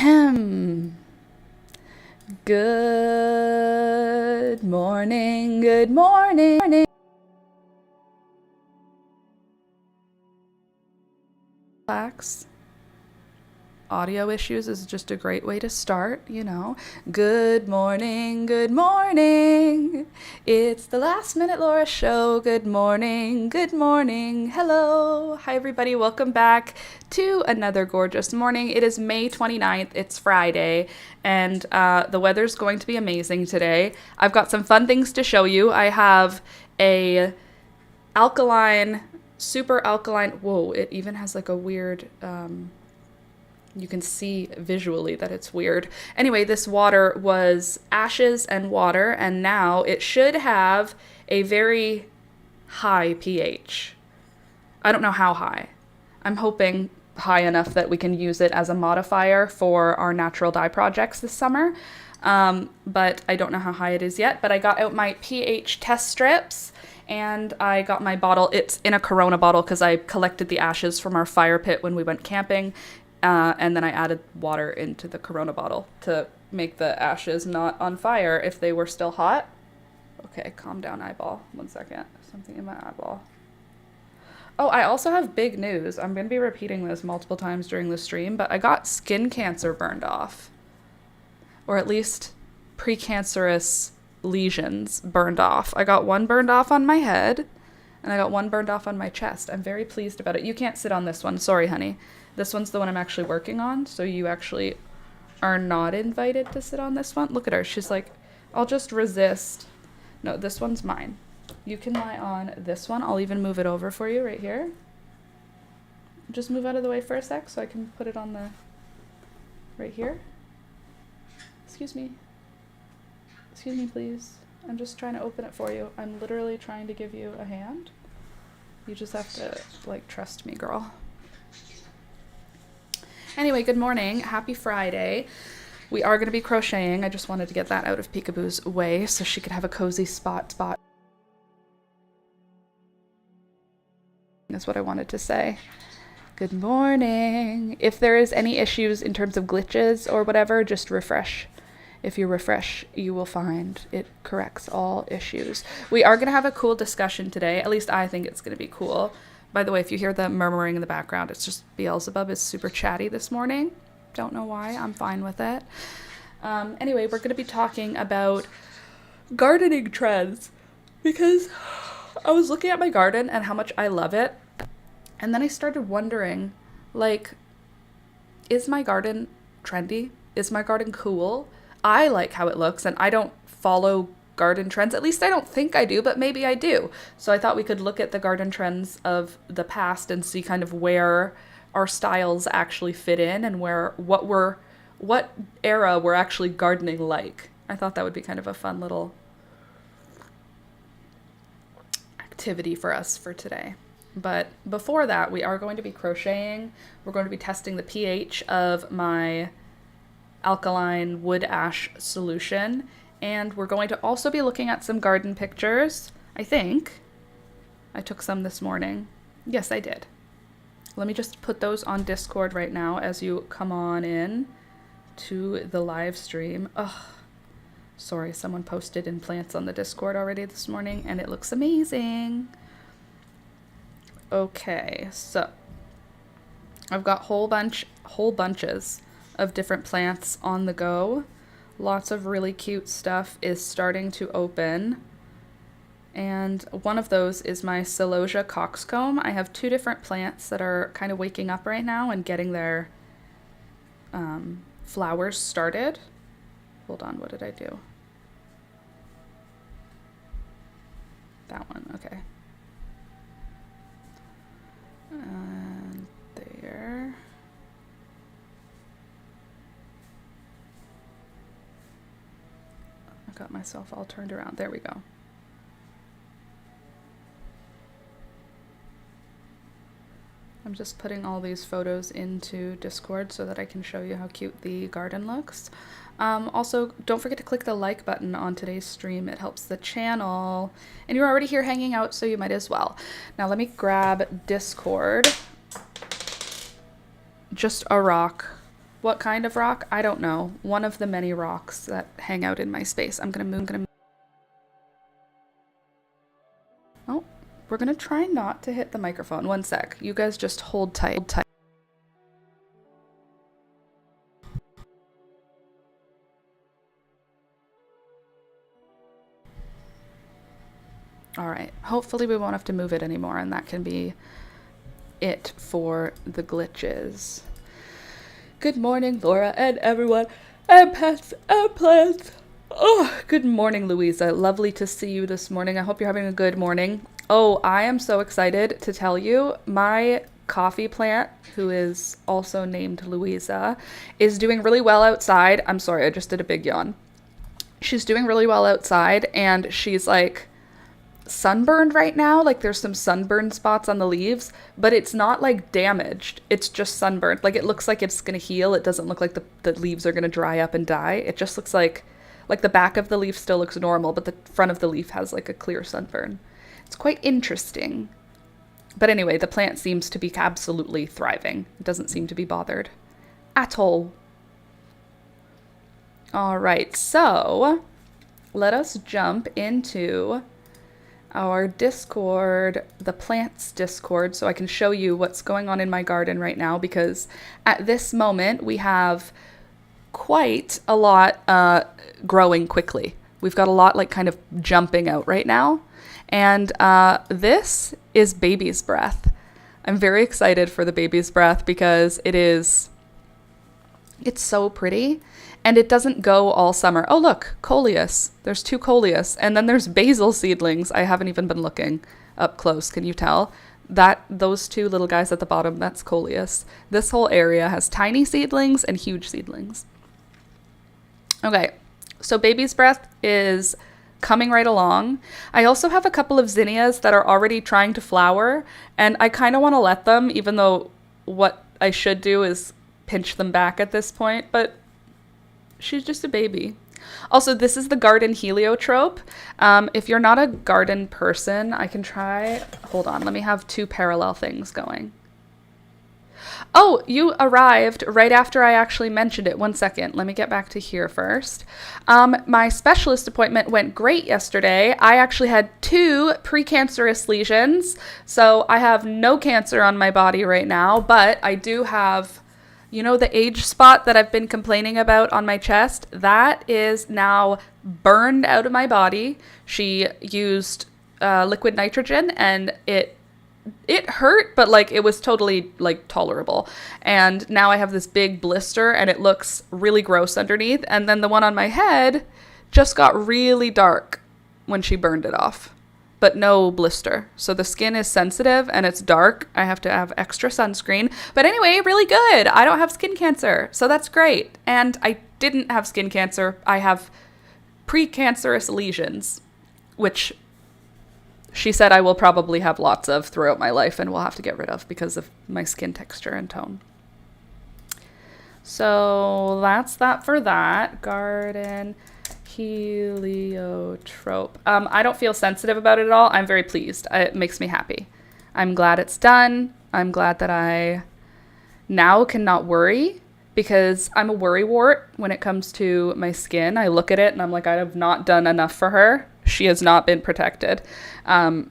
Ahem. Good morning, good morning. Relax. Audio issues is just a great way to start, you know. Good morning, good morning. It's the Last Minute Laura show. Good morning, good morning. Hello. Hi, everybody. Welcome back to another gorgeous morning. It is May 29th. It's Friday, and the weather's going to be amazing today. I've got some fun things to show you. I have a super alkaline, whoa, it even has like a weird, you can see visually that it's weird. Anyway, this water was ashes and water, and now it should have a very high pH. I don't know how high. I'm hoping high enough that we can use it as a modifier for our natural dye projects this summer. But I don't know how high it is yet. But I got out my pH test strips, and I got my bottle. It's in a Corona bottle because I collected the ashes from our fire pit when we went camping. And then I added water into the Corona bottle to make the ashes not on fire if they were still hot. Okay, calm down, eyeball. 1 second. Something in my eyeball. Oh, I also have big news. I'm going to be repeating this multiple times during the stream, but I got skin cancer burned off. Or at least precancerous lesions burned off. I got one burned off on my head, and I got one burned off on my chest. I'm very pleased about it. You can't sit on this one. Sorry, honey. This one's the one I'm actually working on, so you actually are not invited to sit on this one. Look at her. She's like, I'll just resist. No, this one's mine. You can lie on this one. I'll even move it over for you right here. Just move out of the way for a sec so I can put it on the right here. Excuse me. Excuse me, please. I'm just trying to open it for you. I'm literally trying to give you a hand. You just have to, like, trust me, girl. Anyway, good morning. Happy Friday. We are going to be crocheting. I just wanted to get that out of Peekaboo's way so she could have a cozy spot. That's what I wanted to say. Good morning. If there is any issues in terms of glitches or whatever, just refresh. If you refresh, you will find it corrects all issues. We are going to have a cool discussion today. At least I think it's going to be cool. By the way, if you hear the murmuring in the background, it's just Beelzebub is super chatty this morning. Don't know why. I'm fine with it. Anyway, we're going to be talking about gardening trends because I was looking at my garden and how much I love it. And then I started wondering, like, is my garden trendy? Is my garden cool? I like how it looks, and I don't follow garden trends. At least I don't think I do, but maybe I do. So I thought we could look at the garden trends of the past and see kind of where our styles actually fit in and what era we're actually gardening like. I thought that would be kind of a fun little activity for us for today. But before that, we are going to be crocheting. We're going to be testing the pH of my alkaline wood ash solution. And we're going to also be looking at some garden pictures. I think I took some this morning. Yes, I did. Let me just put those on Discord right now as you come on in to the live stream. Ugh. Sorry, someone posted in plants on the Discord already this morning, and it looks amazing. Okay, so I've got whole bunches of different plants on the go. Lots of really cute stuff is starting to open. And one of those is my Celosia coxcomb. I have two different plants that are kind of waking up right now and getting their flowers started. Hold on, what did I do? That one, okay. And there. I got myself all turned around. There we go. I'm just putting all these photos into Discord so that I can show you how cute the garden looks. Also, don't forget to click the like button on today's stream. It helps the channel. And you're already here hanging out, so you might as well. Now let me grab Discord. Just a rock. What kind of rock? I don't know. One of the many rocks that hang out in my space. I'm gonna move. Oh, we're gonna try not to hit the microphone. One sec. You guys just hold tight. Hold tight. All right. Hopefully we won't have to move it anymore, and that can be it for the glitches. Good morning, Laura and everyone, and pets and plants. Oh, good morning, Louisa. Lovely to see you this morning. I hope you're having a good morning. Oh, I am so excited to tell you, my coffee plant, who is also named Louisa, is doing really well outside. I'm sorry, I just did a big yawn. She's doing really well outside, and she's like sunburned right now. Like there's some sunburn spots on the leaves, but it's not like damaged. It's just sunburned. Like it looks like it's gonna heal. It doesn't look like the leaves are gonna dry up and die. It just looks like the back of the leaf still looks normal, but the front of the leaf has like a clear sunburn. It's quite interesting. But anyway, the plant seems to be absolutely thriving. It doesn't seem to be bothered at all. All right, so let us jump into our Discord, the plants Discord, so I can show you what's going on in my garden right now, because at this moment we have quite a lot growing quickly. We've got a lot like kind of jumping out right now, and this is baby's breath. I'm very excited for the baby's breath because it's so pretty. And it doesn't go all summer. Oh, look, coleus. There's 2 coleus. And then there's basil seedlings. I haven't even been looking up close. Can you tell? Those 2 little guys at the bottom, that's coleus. This whole area has tiny seedlings and huge seedlings. Okay, so baby's breath is coming right along. I also have a couple of zinnias that are already trying to flower. And I kind of want to let them, even though what I should do is pinch them back at this point. But she's just a baby. Also, this is the garden heliotrope. If you're not a garden person, I can try. Hold on, let me have 2 parallel things going. Oh, you arrived right after I actually mentioned it. One second, let me get back to here first. My specialist appointment went great yesterday. I actually had 2 precancerous lesions. So I have no cancer on my body right now, but I do have, you know, the age spot that I've been complaining about on my chest, that is now burned out of my body. She used liquid nitrogen, and it hurt, but like it was totally like tolerable. And now I have this big blister, and it looks really gross underneath. And then the one on my head just got really dark when she burned it off. But no blister. So the skin is sensitive and it's dark. I have to have extra sunscreen. But anyway, really good. I don't have skin cancer, so that's great. And I didn't have skin cancer. I have precancerous lesions, which she said I will probably have lots of throughout my life and will have to get rid of because of my skin texture and tone. So that's that for that. Garden heliotrope. I don't feel sensitive about it at all. I'm very pleased. It makes me happy. I'm glad it's done. I'm glad that I now cannot worry, because I'm a worrywart when it comes to my skin. I look at it and I'm like, I have not done enough for her. She has not been protected.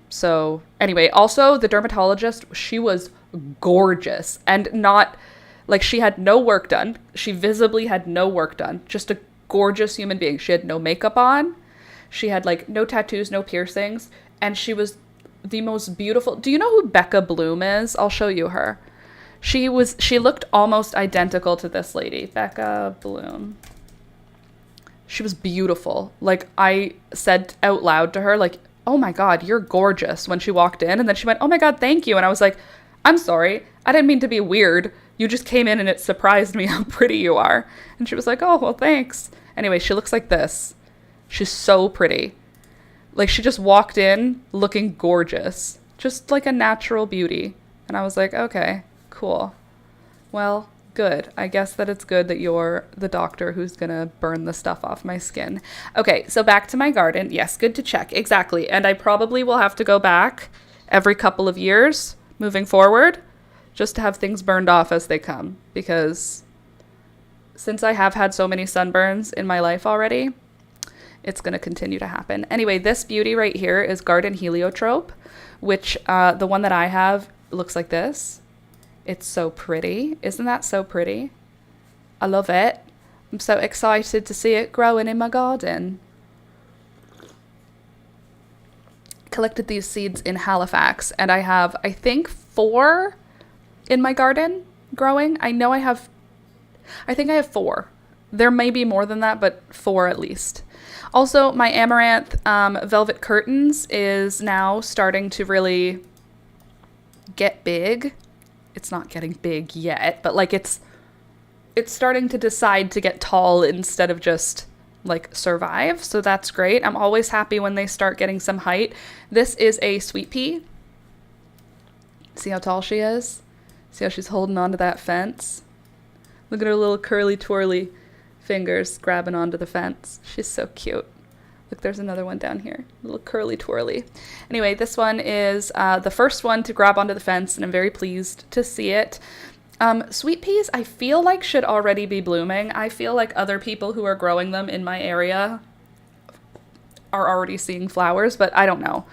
So anyway, also the dermatologist, she was gorgeous, and not like she had no work done. She visibly had no work done. Just a gorgeous human being. She had no makeup on. She had like no tattoos, no piercings, and she was the most beautiful. Do you know who Becca Bloom is? I'll show you her. She looked almost identical to this lady, Becca Bloom. She was beautiful. Like, I said out loud to her, like, "Oh my God, you're gorgeous," when she walked in, and then she went, "Oh my God, thank you." And I was like, "I'm sorry. I didn't mean to be weird. You just came in and it surprised me how pretty you are." And she was like, "Oh, well, thanks." Anyway, she looks like this. She's so pretty. Like, she just walked in looking gorgeous. Just like a natural beauty. And I was like, okay, cool. Well, good. I guess that it's good that you're the doctor who's gonna burn the stuff off my skin. Okay, so back to my garden. Yes, good to check. Exactly. And I probably will have to go back every couple of years moving forward, just to have things burned off as they come, because since I have had so many sunburns in my life already, it's going to continue to happen. Anyway, this beauty right here is Garden Heliotrope, which the one that I have looks like this. It's so pretty. Isn't that so pretty? I love it. I'm so excited to see it growing in my garden. Collected these seeds in Halifax, and I have, I think, 4 in my garden growing. I think I have 4. There may be more than that, but 4 at least. Also, my amaranth velvet curtains is now starting to really get big. It's not getting big yet, but like it's starting to decide to get tall instead of just like survive. So that's great. I'm always happy when they start getting some height. This is a sweet pea. See how tall she is? See how she's holding onto that fence? Look at her little curly twirly fingers grabbing onto the fence. She's so cute. Look, there's another one down here. Little curly twirly. Anyway, this one is the first one to grab onto the fence, and I'm very pleased to see it. Sweet peas, I feel like should already be blooming. I feel like other people who are growing them in my area are already seeing flowers, but I don't know.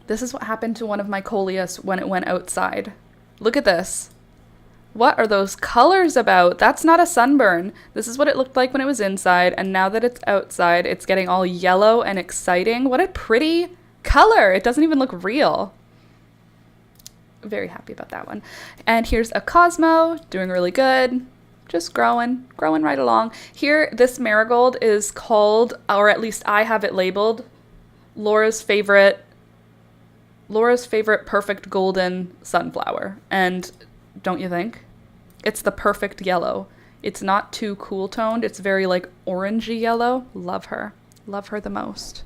This is what happened to one of my coleus when it went outside. Look at this. What are those colors about? That's not a sunburn. This is what it looked like when it was inside, and now that it's outside, it's getting all yellow and exciting. What a pretty color. It doesn't even look real. Very happy about that one. And here's a Cosmo, doing really good. Just growing right along. Here, this marigold is called, or at least I have it labeled, Laura's favorite perfect golden sunflower. And don't you think? It's the perfect yellow. It's not too cool toned. It's very like orangey yellow. Love her. Love her the most.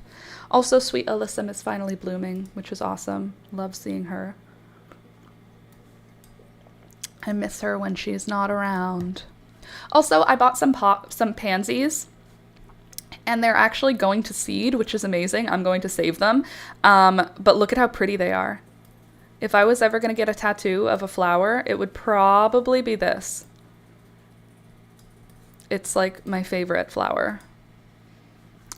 Also, Sweet Alyssum is finally blooming, which is awesome. Love seeing her. I miss her when she's not around. Also, I bought some pansies, and they're actually going to seed, which is amazing. I'm going to save them. But look at how pretty they are. If I was ever going to get a tattoo of a flower, it would probably be this. It's like my favorite flower.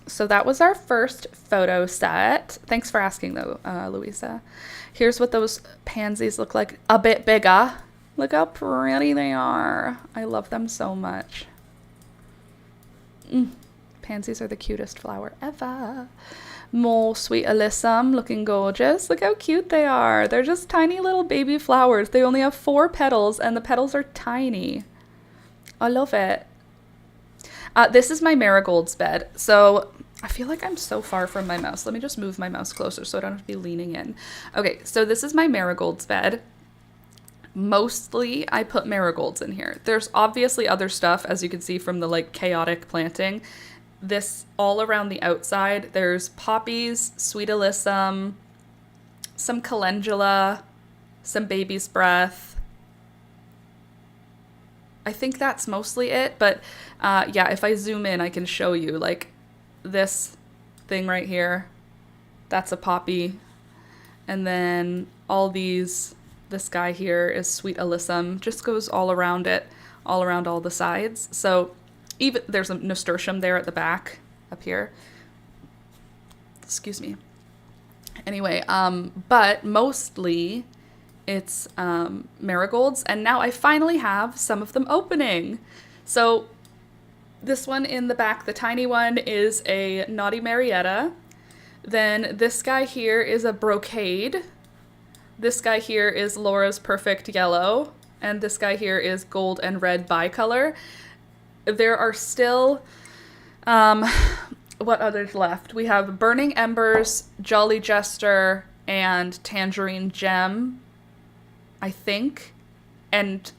So that was our first photo set. Thanks for asking though, Louisa. Here's what those pansies look like a bit bigger. Look how pretty they are. I love them so much. Pansies are the cutest flower ever. More Sweet Alyssum, looking gorgeous. Look how cute they are. They're just tiny little baby flowers. They only have 4 petals, and the petals are tiny. I love it. This is my marigold's bed. So I feel like I'm so far from my mouse. Let me just move my mouse closer so I don't have to be leaning in. Okay, so this is my marigold's bed. Mostly I put marigolds in here. There's obviously other stuff, as you can see from the like chaotic planting. This all around the outside, there's poppies, Sweet Alyssum, some calendula, some baby's breath. I think that's mostly it, but yeah, if I zoom in, I can show you like this thing right here. That's a poppy. And then all these, this guy here is Sweet Alyssum, just goes all around it, all around all the sides. So even there's a nasturtium there at the back up here. Excuse me. Anyway, but mostly it's marigolds, and now I finally have some of them opening. So this one in the back, the tiny one, is a Naughty Marietta. Then this guy here is a brocade. This guy here is Laura's Perfect Yellow, and this guy here is gold and red bicolor. There are still, what others left? We have Burning Embers, Jolly Jester, and Tangerine Gem, I think. And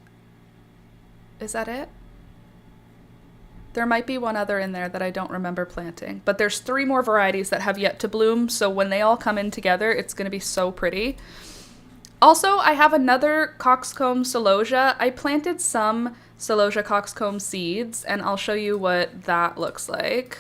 is that it? There might be one other in there that I don't remember planting. But there's 3 more varieties that have yet to bloom, so when they all come in together, it's going to be so pretty. Also, I have another coxcomb celosia. I planted some celosia coxcomb seeds, and I'll show you what that looks like.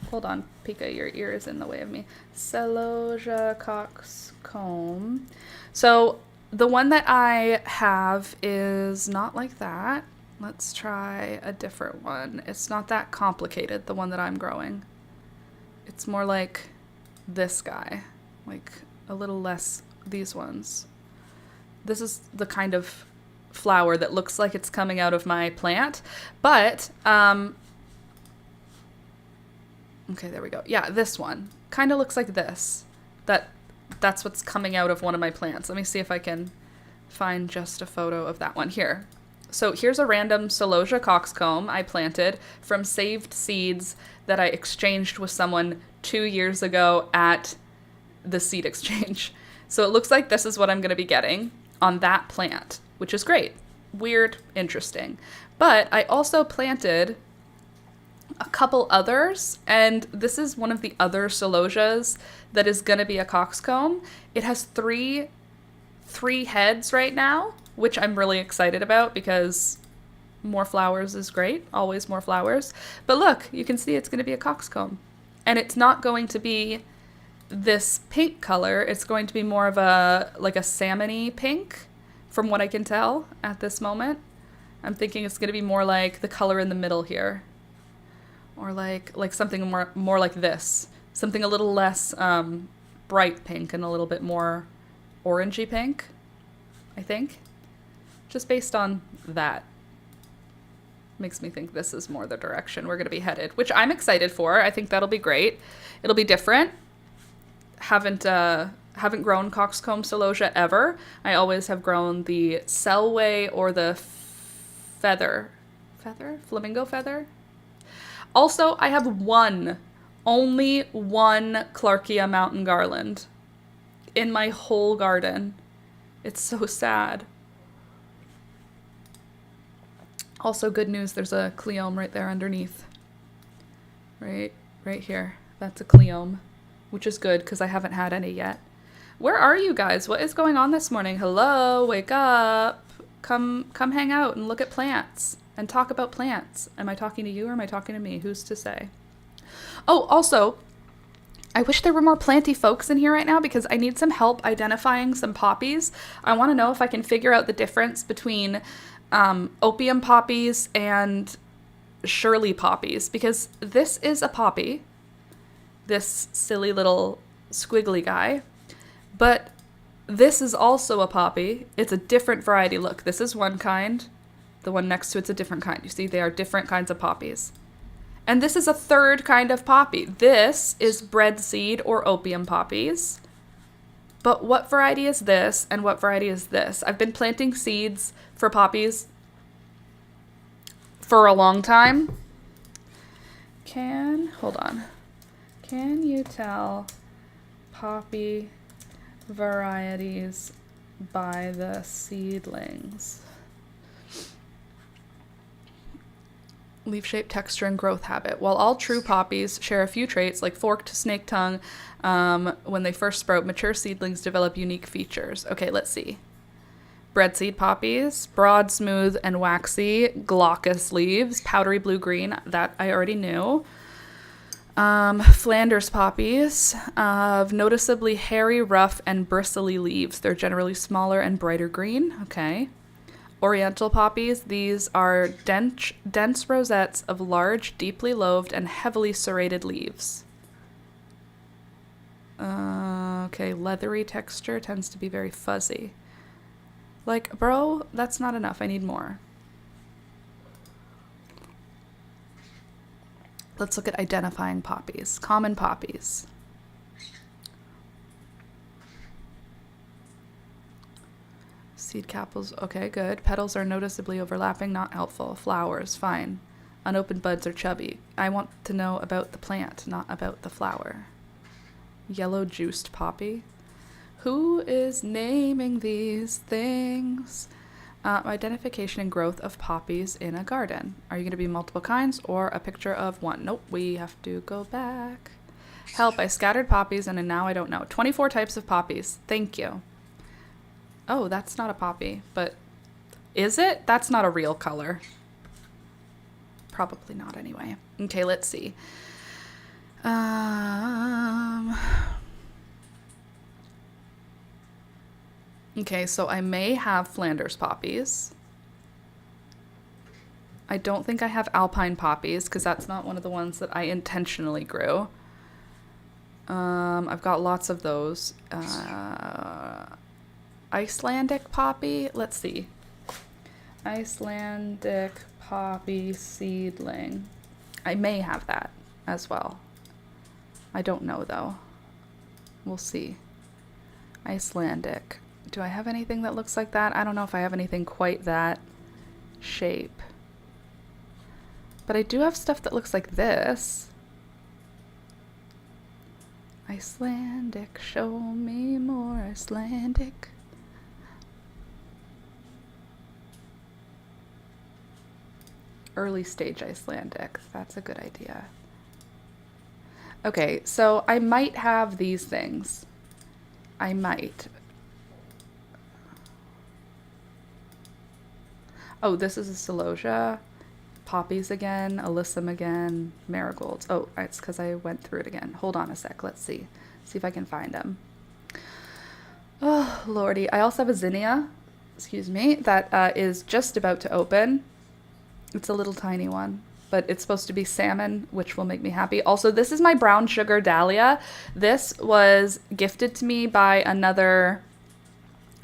Hold on, Pika, your ear is in the way of me. Celosia coxcomb. So the one that I have is not like that. Let's try a different one. It's not that complicated, the one that I'm growing. It's more like this guy, like a little less these ones. This is the kind of flower that looks like it's coming out of my plant, but, okay, there we go. Yeah, this one kind of looks like this. That's what's coming out of one of my plants. Let me see if I can find just a photo of that one here. So here's a random Celosia coxcomb I planted from saved seeds that I exchanged with someone 2 years ago at the seed exchange. So it looks like this is what I'm going to be getting on that plant, which is great. Weird, interesting. But I also planted a couple others, and this is one of the other Celosias that is going to be a coxcomb. It has three heads right now, which I'm really excited about because more flowers is great. Always more flowers. But look, you can see it's going to be a coxcomb. And it's not going to be this pink color. It's going to be more of a salmon-y pink from what I can tell at this moment. I'm thinking it's going to be more like the color in the middle here. Or like something more like this. Something a little less bright pink and a little bit more orangey pink, I think. Just based on that. Makes me think this is more the direction we're going to be headed, which I'm excited for. I think that'll be great. It'll be different. Haven't grown coxcomb celosia ever. I always have grown the Selway or the flamingo feather. Also, I have only one Clarkia mountain garland in my whole garden. It's so sad. Also, good news, there's a cleome right there underneath. Right here. That's a cleome, which is good because I haven't had any yet. Where are you guys? What is going on this morning? Hello, wake up. Come hang out and look at plants and talk about plants. Am I talking to you or am I talking to me? Who's to say? Oh, also, I wish there were more planty folks in here right now because I need some help identifying some poppies. I want to know if I can figure out the difference between opium poppies and Shirley poppies, because this is a poppy, this silly little squiggly guy, but this is also a poppy. It's a different variety. Look, this is one kind. The one next to it's a different kind. You see, they are different kinds of poppies. And this is a third kind of poppy. This is breadseed or opium poppies. But what variety is this and what variety is this? I've been planting seeds for poppies for a long time. Hold on. Can you tell poppy varieties by the seedlings? Leaf shape, texture, and growth habit. While all true poppies share a few traits like forked snake tongue, when they first sprout, mature seedlings develop unique features. Okay, let's see. Breadseed poppies, broad, smooth, and waxy, glaucous leaves, powdery blue-green, that I already knew. Flanders poppies, noticeably hairy, rough, and bristly leaves. They're generally smaller and brighter green. Okay. Oriental poppies, these are dense rosettes of large, deeply lobed, and heavily serrated leaves. Okay, leathery texture tends to be very fuzzy. Like, bro, that's not enough. I need more. Let's look at identifying poppies. Common poppies. Seed capsules, okay, good. Petals are noticeably overlapping, not helpful. Flowers, fine. Unopened buds are chubby. I want to know about the plant, not about the flower. Yellow juiced poppy. Who is naming these things? Identification and growth of poppies in a garden. Are you going to be multiple kinds or a picture of one? Nope, we have to go back. Help, I scattered poppies and now I don't know. 24 types of poppies. Thank you. Oh, that's not a poppy, but is it? That's not a real color. Probably not anyway. Okay, let's see. Okay, so I may have Flanders poppies. I don't think I have alpine poppies because that's not one of the ones that I intentionally grew. I've got lots of those. Icelandic poppy. Let's see. Icelandic poppy seedling. I may have that as well. I don't know though. We'll see. Icelandic. Do I have anything that looks like that? I don't know if I have anything quite that shape. But I do have stuff that looks like this. Icelandic, show me more Icelandic. Early stage Icelandic. That's a good idea. Okay, so I might have these things. I might. Oh, this is a celosia. Poppies again, alyssum again, marigolds. Oh, it's because I went through it again. Hold on a sec. Let's see. See if I can find them. Oh, lordy. I also have a zinnia, excuse me, that is just about to open. It's a little tiny one, but it's supposed to be salmon, which will make me happy. Also, this is my brown sugar dahlia. This was gifted to me by another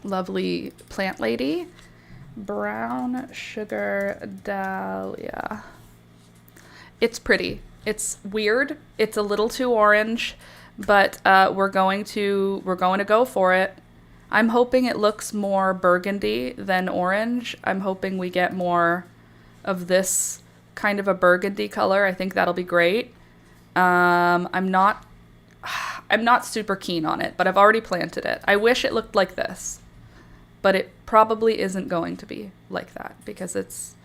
lovely plant lady. Brown sugar dahlia. It's pretty. It's weird. It's a little too orange, but we're going to go for it. I'm hoping it looks more burgundy than orange. I'm hoping we get more of this kind of a burgundy color. I think that'll be great. I'm not super keen on it, but I've already planted it. I wish it looked like this, but it probably isn't going to be like that because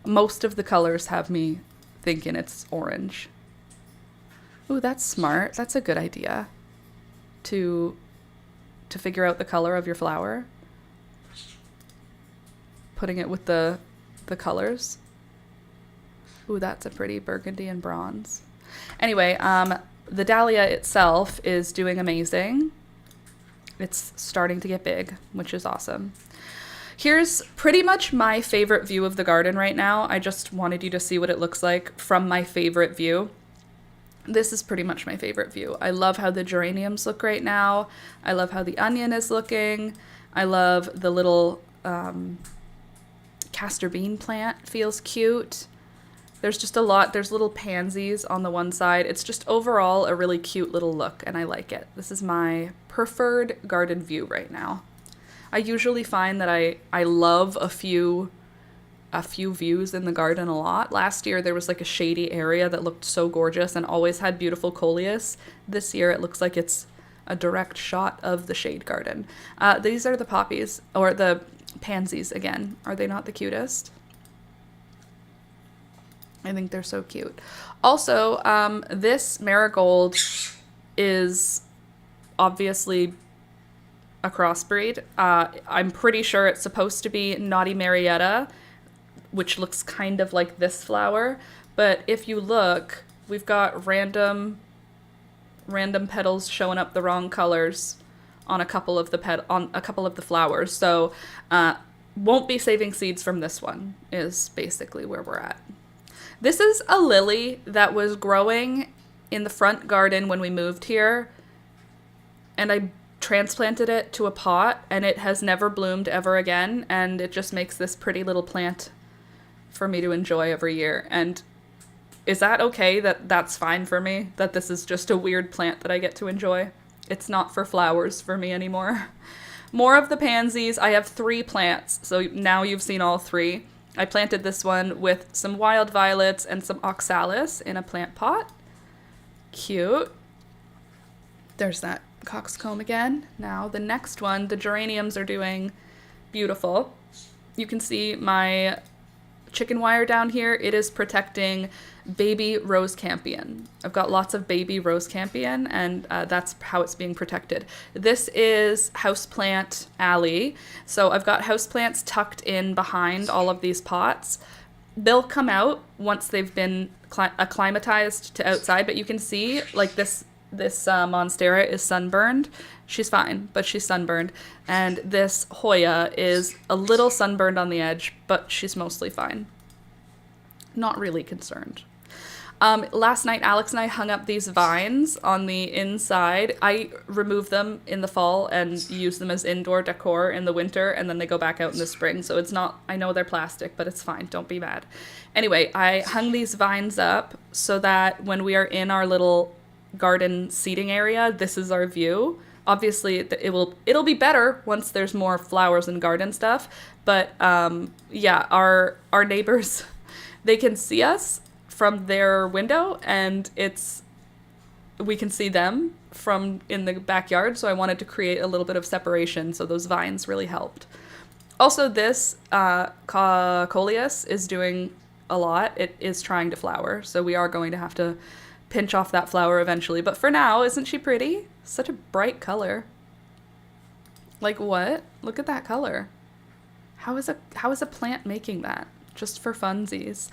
most of the colors have me thinking it's orange. Ooh, that's smart. That's a good idea to figure out the color of your flower. Putting it with the colors. Ooh, that's a pretty burgundy and bronze. Anyway, the dahlia itself is doing amazing. It's starting to get big, which is awesome. Here's pretty much my favorite view of the garden right now. I just wanted you to see what it looks like from my favorite view. This is pretty much my favorite view. I love how the geraniums look right now. I love how the onion is looking. I love the little castor bean plant, feels cute. There's just a lot. There's little pansies on the one side. It's just overall a really cute little look, and I like it. This is my preferred garden view right now. I usually find that I love a few views in the garden a lot. Last year there was like a shady area that looked so gorgeous and always had beautiful coleus. This year it looks like it's a direct shot of the shade garden. These are the poppies, or the pansies again. Are they not the cutest? I think they're so cute. Also, this marigold is obviously a crossbreed. I'm pretty sure it's supposed to be Naughty Marietta, which looks kind of like this flower. But if you look, we've got random petals showing up the wrong colors on a couple of the flowers. So won't be saving seeds from this one is basically where we're at. This is a lily that was growing in the front garden when we moved here, and I transplanted it to a pot, and it has never bloomed ever again, and it just makes this pretty little plant for me to enjoy every year. And is that okay? That's fine for me, that this is just a weird plant that I get to enjoy? It's not for flowers for me anymore. More of the pansies. I have 3 plants, so now you've seen all 3. I planted this one with some wild violets and some oxalis in a plant pot. Cute. There's that coxcomb again. Now the next one, the geraniums are doing beautiful. You can see my chicken wire down here. It is protecting baby rose campion. I've got lots of baby rose campion, and that's how it's being protected. This is houseplant alley. So I've got houseplants tucked in behind all of these pots. They'll come out once they've been acclimatized to outside, but you can see like this monstera is sunburned. She's fine, but she's sunburned. And this Hoya is a little sunburned on the edge, but she's mostly fine. Not really concerned. Last night, Alex and I hung up these vines on the inside. I remove them in the fall and use them as indoor decor in the winter, and then they go back out in the spring. So it's not, I know they're plastic, but it's fine. Don't be mad. Anyway, I hung these vines up so that when we are in our little garden seating area, this is our view. Obviously, it'll be better once there's more flowers and garden stuff. But yeah, our neighbors, they can see us from their window, and we can see them from in the backyard, so I wanted to create a little bit of separation, so those vines really helped. Also, this coleus is doing a lot. It is trying to flower, so we are going to have to pinch off that flower eventually, but for now, isn't she pretty? Such a bright color. Like, what? Look at that color. How is a plant making that? Just for funsies.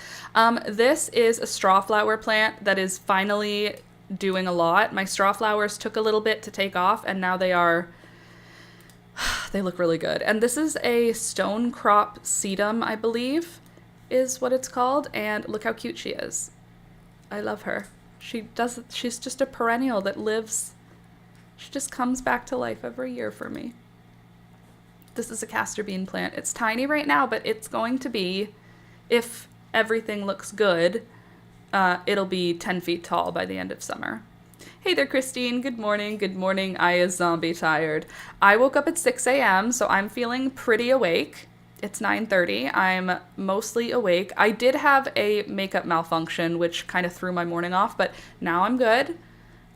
This is a straw flower plant that is finally doing a lot. My straw flowers took a little bit to take off, and now they look really good. And this is a stone crop sedum, I believe, is what it's called. And look how cute she is. I love her. She's just a perennial that lives. She just comes back to life every year for me. This is a castor bean plant. It's tiny right now, but it's going to be, if everything looks good, it'll be 10 feet tall by the end of summer. Hey there, Christine. Good morning. Good morning. I is zombie tired. I woke up at 6 a.m., so I'm feeling pretty awake. It's 9:30. I'm mostly awake. I did have a makeup malfunction, which kind of threw my morning off, but now I'm good.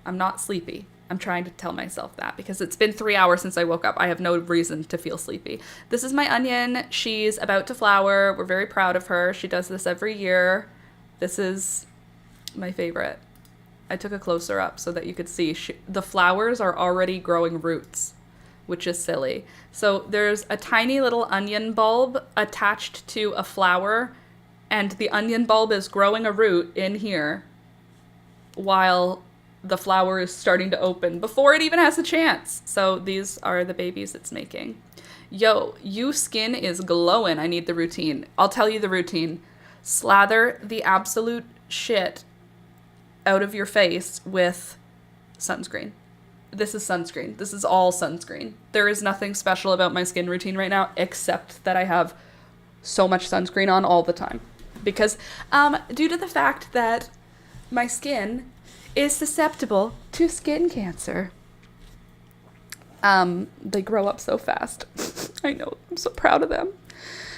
I'm not sleepy. I'm trying to tell myself that because it's been 3 hours since I woke up. I have no reason to feel sleepy. This is my onion. She's about to flower. We're very proud of her. She does this every year. This is my favorite. I took a closer up so that you could see. The flowers are already growing roots, which is silly. So there's a tiny little onion bulb attached to a flower, and the onion bulb is growing a root in here while the flower is starting to open before it even has a chance. So these are the babies it's making. Yo, you skin is glowing. I need the routine. I'll tell you the routine. Slather the absolute shit out of your face with sunscreen. This is sunscreen. This is all sunscreen. There is nothing special about my skin routine right now except that I have so much sunscreen on all the time. Because due to the fact that my skin is susceptible to skin cancer. They grow up so fast. I know, I'm so proud of them.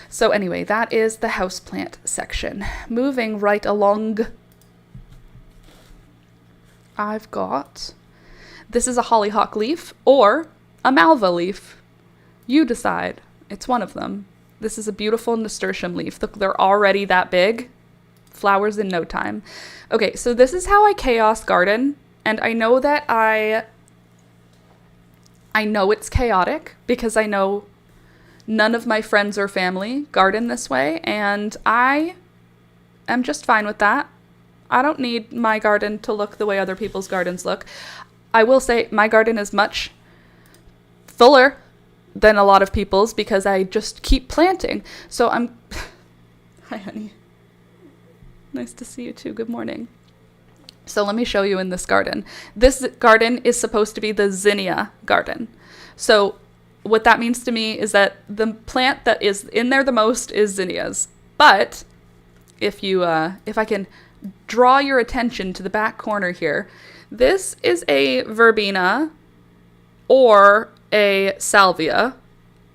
So anyway, that is the houseplant section. Moving right along. I've got, this is a hollyhock leaf or a malva leaf. You decide. It's one of them. This is a beautiful nasturtium leaf. Look, they're already that big. Flowers in no time. Okay, so this is how I chaos garden, and I know that I know it's chaotic because I know none of my friends or family garden this way, and I am just fine with that. I don't need my garden to look the way other people's gardens look. I will say my garden is much fuller than a lot of people's because I just keep planting. So I'm... Hi, honey. Nice to see you too. Good morning. So let me show you in this garden. This garden is supposed to be the zinnia garden. So what that means to me is that the plant that is in there the most is zinnias. But if I can draw your attention to the back corner here, this is a verbena or a salvia.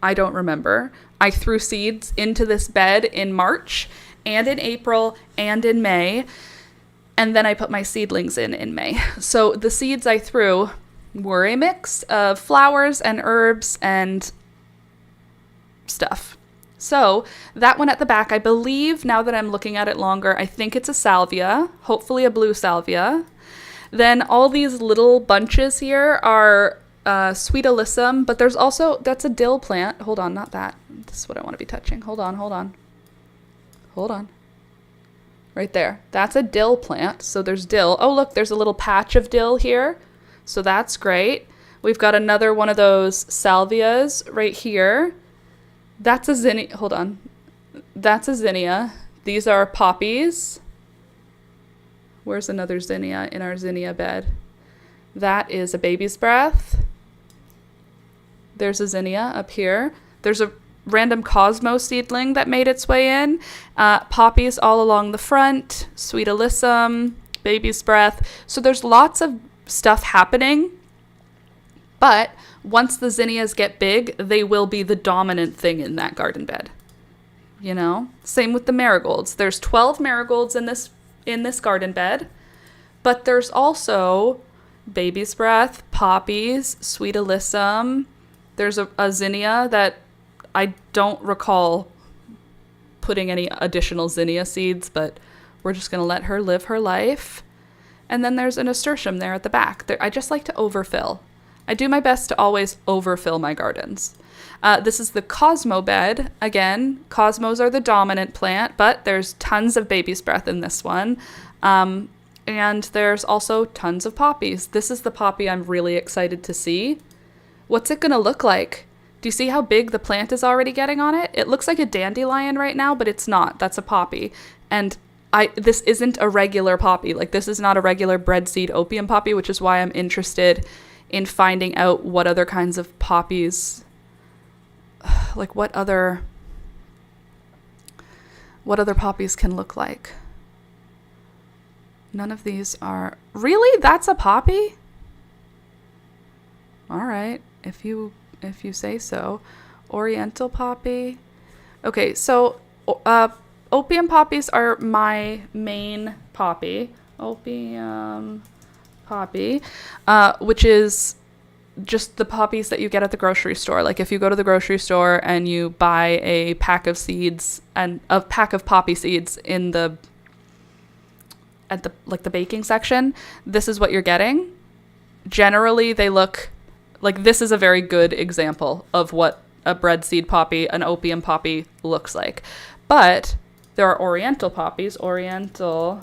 I don't remember. I threw seeds into this bed in March and in April and in May, and then I put my seedlings in May. So the seeds I threw were a mix of flowers and herbs and stuff. So that one at the back, I believe, now that I'm looking at it longer, I think it's a salvia, hopefully a blue salvia. Then all these little bunches here are sweet alyssum, but there's also, that's a dill plant. Hold on, not that. This is what I want to be touching. Hold on. Right there. That's a dill plant. So there's dill. Oh, look, there's a little patch of dill here. So that's great. We've got another one of those salvias right here. That's a zinnia. Hold on. That's a zinnia. These are poppies. Where's another zinnia in our zinnia bed? That is a baby's breath. There's a zinnia up here. There's a random Cosmo seedling that made its way in. Poppies all along the front. Sweet Alyssum, baby's breath. So there's lots of stuff happening. But once the zinnias get big, they will be the dominant thing in that garden bed. You know? Same with the marigolds. There's 12 marigolds in this garden bed. But there's also baby's breath, poppies, Sweet Alyssum. There's a zinnia that I don't recall putting any additional zinnia seeds, but we're just going to let her live her life. And then there's an nasturtium there at the back. I just like to overfill. I do my best to always overfill my gardens. This is the Cosmo bed. Again, Cosmos are the dominant plant, but there's tons of baby's breath in this one. And there's also tons of poppies. This is the poppy I'm really excited to see. What's it going to look like? Do you see how big the plant is already getting on it? It looks like a dandelion right now, but it's not. That's a poppy. And this isn't a regular poppy. Like, this is not a regular breadseed opium poppy, which is why I'm interested in finding out what other kinds of poppies, like what other poppies can look like. None of these are... Really? That's a poppy? All right. If you say so. Oriental poppy. Okay, so opium poppies are my main poppy. Opium poppy, which is just the poppies that you get at the grocery store. Like if you go to the grocery store and you buy a pack of seeds and a pack of poppy seeds at the baking section, this is what you're getting. Generally, they look like this is a very good example of what a breadseed poppy, an opium poppy looks like. But there are oriental poppies, oriental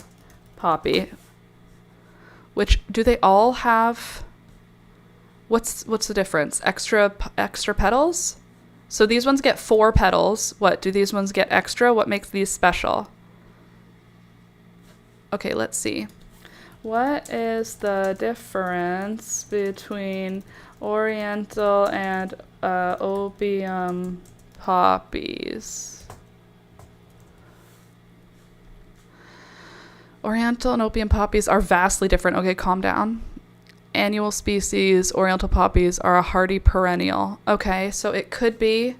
poppy, which do they all have? What's the difference? Extra petals? So these ones get 4 petals. What do these ones get extra? What makes these special? Okay, let's see. What is the difference between oriental and opium poppies? Oriental and opium poppies are vastly different. Okay, calm down. Annual species, oriental poppies are a hardy perennial. Okay, so it could be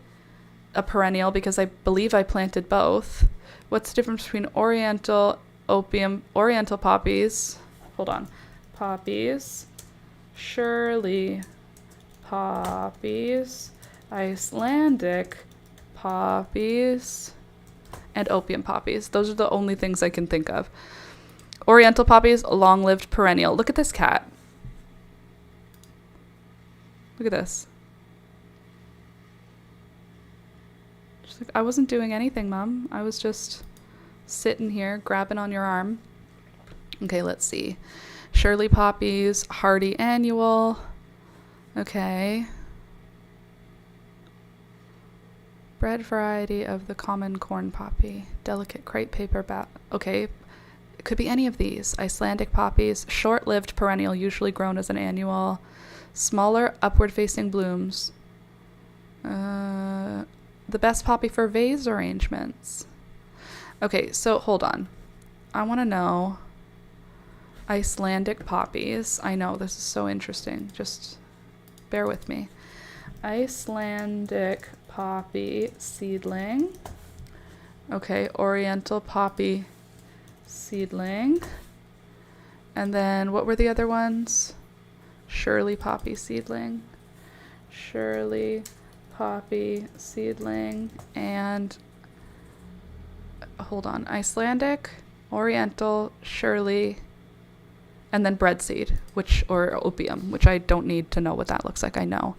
a perennial because I believe I planted both. What's the difference between oriental poppies? Hold on. Poppies, Shirley poppies, Icelandic poppies, and opium poppies. Those are the only things I can think of. Oriental poppies, long-lived perennial. Look at this cat. Look at this. She's like, I wasn't doing anything, Mom. I was just sitting here, grabbing on your arm. Okay, let's see. Shirley poppies, hardy annual. Okay. Bred variety of the common corn poppy. Delicate crepe paper okay. It could be any of these. Icelandic poppies, short-lived perennial, usually grown as an annual. Smaller, upward-facing blooms. The best poppy for vase arrangements. Okay, so hold on. I want to know Icelandic poppies. I know, this is so interesting. Just bear with me. Icelandic poppy seedling. Okay, oriental poppy seedling. And then what were the other ones? Shirley poppy seedling. Shirley poppy seedling. And hold on. Icelandic, oriental, Shirley, and then breadseed, or opium, which I don't need to know what that looks like. I know.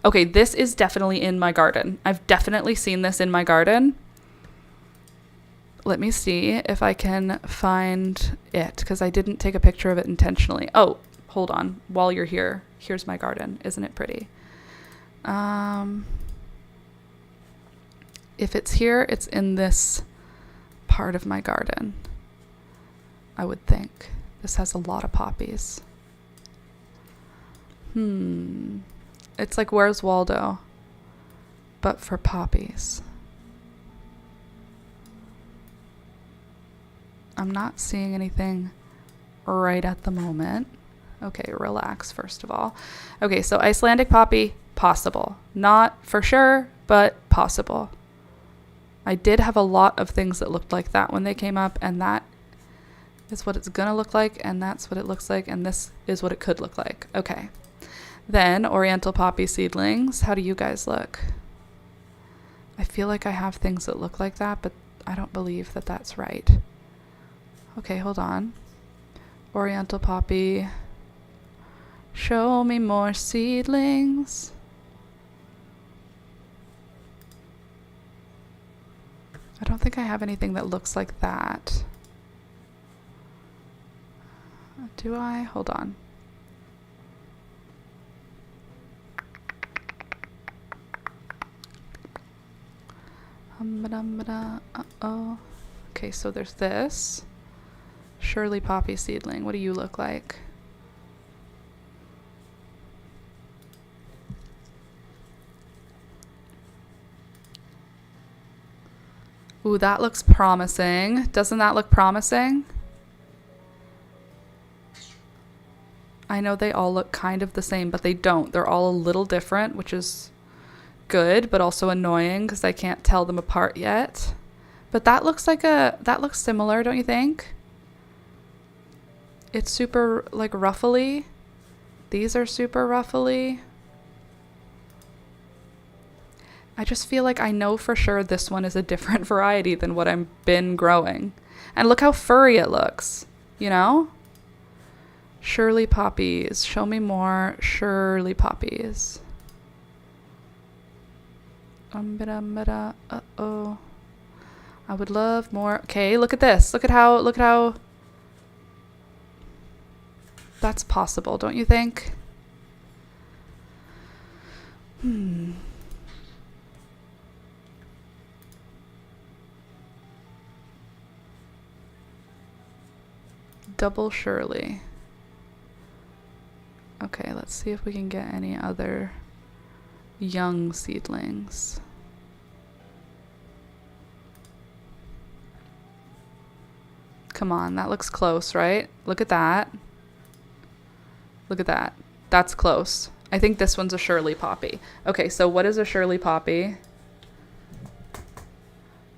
Okay, this is definitely in my garden. I've definitely seen this in my garden. Let me see if I can find it, because I didn't take a picture of it intentionally. Oh, hold on. While you're here, here's my garden. Isn't it pretty? If it's here, it's in this part of my garden, I would think. This has a lot of poppies. It's like Where's Waldo, but for poppies. I'm not seeing anything right at the moment. Okay, relax first of all. Okay, so Icelandic poppy, possible. Not for sure, but possible. I did have a lot of things that looked like that when they came up, and that is what it's gonna look like, and that's what it looks like, and this is what it could look like. Okay. Then Oriental poppy seedlings. How do you guys look? I feel like I have things that look like that, but I don't believe that that's right. Okay, hold on. Oriental poppy. Show me more seedlings. I don't think I have anything that looks like that. Do I? Hold on. Uh-oh. Okay, so there's this. Shirley poppy seedling. What do you look like? Ooh, that looks promising. Doesn't that look promising? I know they all look kind of the same, but they don't. They're all a little different, which is good, but also annoying because I can't tell them apart yet. But that looks like that looks similar, don't you think? It's super like ruffly. These are super ruffly. I just feel like I know for sure this one is a different variety than what I've been growing. And look how furry it looks, you know? Shirley poppies. Show me more Shirley poppies. Uh-oh. I would love more. Okay, look at this. Look at how that's possible, don't you think? Double Shirley. Okay, let's see if we can get any other young seedlings. Come on, that looks close, right? Look at that. Look at that. That's close. I think this one's a Shirley poppy. Okay, so what is a Shirley poppy?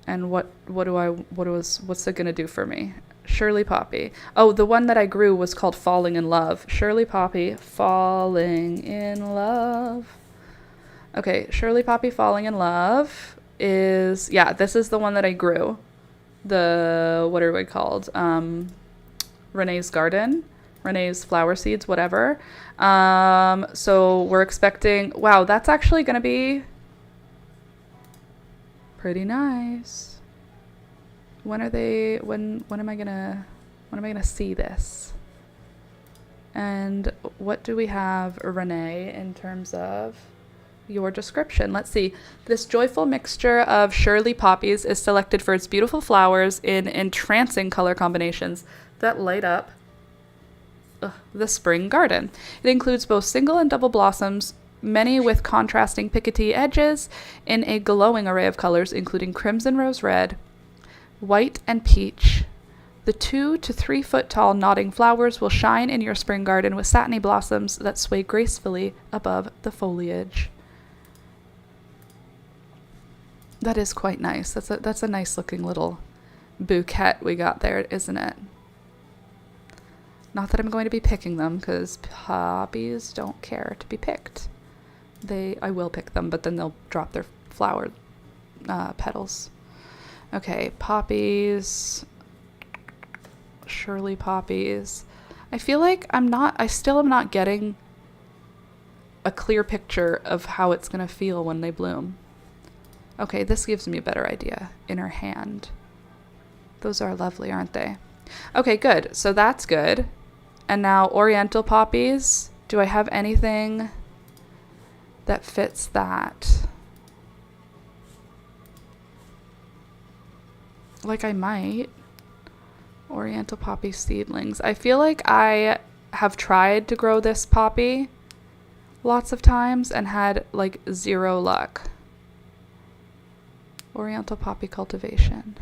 And what's it gonna do for me? Shirley poppy. Oh, the one that I grew was called Falling in Love. Shirley poppy, Falling in Love. Okay, Shirley poppy, Falling in Love is, yeah, this is the one that I grew. The, what are we called? Renee's Garden, Renee's Flower Seeds, whatever. So we're expecting, wow, that's actually gonna be pretty nice. When am I gonna see this? And what do we have, Renee, in terms of your description? Let's see. This joyful mixture of Shirley poppies is selected for its beautiful flowers in entrancing color combinations that light up the spring garden. It includes both single and double blossoms, many with contrasting picoty edges, in a glowing array of colors, including crimson rose red, white and peach. The 2 to 3 foot tall nodding flowers will shine in your spring garden with satiny blossoms that sway gracefully above the foliage. That is quite nice. That's a nice looking little bouquet we got there, isn't it? Not that I'm going to be picking them, because poppies don't care to be picked. I will pick them, but then they'll drop their flower petals. Okay, poppies. Shirley poppies. I feel like I still am not getting a clear picture of how it's going to feel when they bloom. Okay, this gives me a better idea. In her hand. Those are lovely, aren't they? Okay, good. So that's good. And now Oriental poppies. Do I have anything that fits that? Like I might. Oriental poppy seedlings. I feel like I have tried to grow this poppy lots of times and had like zero luck. Oriental poppy cultivation.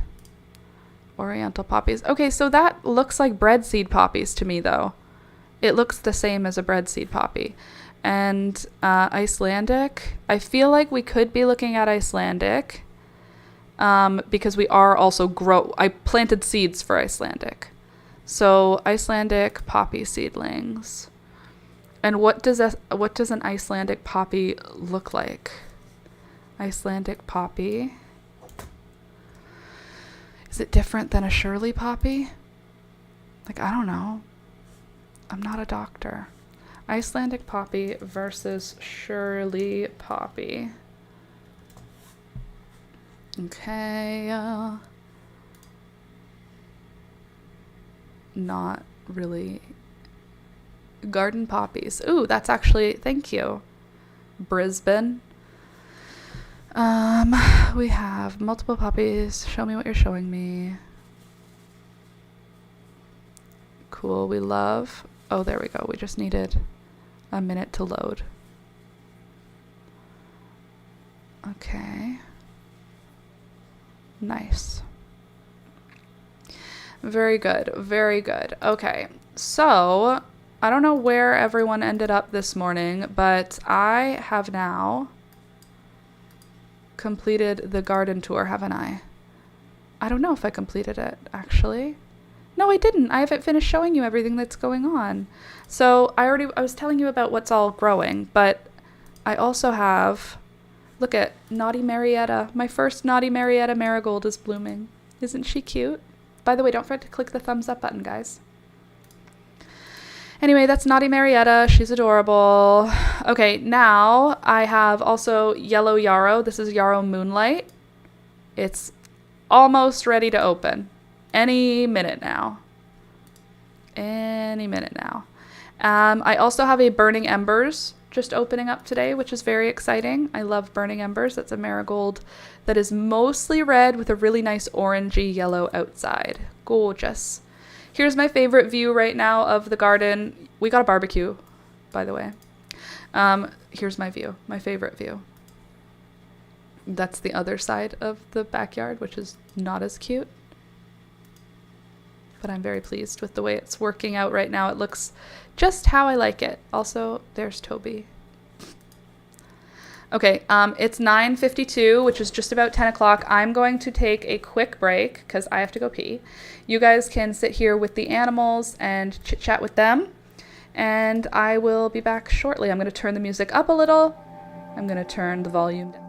Oriental poppies. Okay, so that looks like breadseed poppies to me though. It looks the same as a breadseed poppy. And Icelandic. I feel like we could be looking at Icelandic. Because we are also I planted seeds for Icelandic. So Icelandic poppy seedlings. And what does an Icelandic poppy look like? Icelandic poppy. Is it different than a Shirley poppy? Like, I don't know. I'm not a doctor. Icelandic poppy versus Shirley poppy. Okay. Not really. Garden poppies. Ooh, that's actually, thank you. Brisbane. We have multiple poppies. Show me what you're showing me. Cool, we love. Oh, there we go. We just needed a minute to load. Okay. Nice. Very good. Very good. Okay. So, I don't know where everyone ended up this morning, but I have now completed the garden tour, haven't I? I don't know if I completed it, actually. No, I didn't. I haven't finished showing you everything that's going on. So, I was telling you about what's all growing, but I also have... Look at Naughty Marietta. My first Naughty Marietta marigold is blooming. Isn't she cute? By the way, don't forget to click the thumbs up button, guys. Anyway, that's Naughty Marietta. She's adorable. Okay, now I have also Yellow Yarrow. This is Yarrow Moonlight. It's almost ready to open. Any minute now. Any minute now. I also have a Burning Embers just opening up today, which is very exciting. I love Burning Embers. That's a marigold that is mostly red with a really nice orangey yellow outside. Gorgeous. Here's my favorite view right now of the garden. We got a barbecue, by the way. Here's my view, my favorite view. That's the other side of the backyard, which is not as cute. But I'm very pleased with the way it's working out right now. It looks just how I like it. Also, there's Toby. Okay, it's 9:52, which is just about 10 o'clock. I'm going to take a quick break because I have to go pee. You guys can sit here with the animals and chit-chat with them. And I will be back shortly. I'm going to turn the music up a little. I'm going to turn the volume down.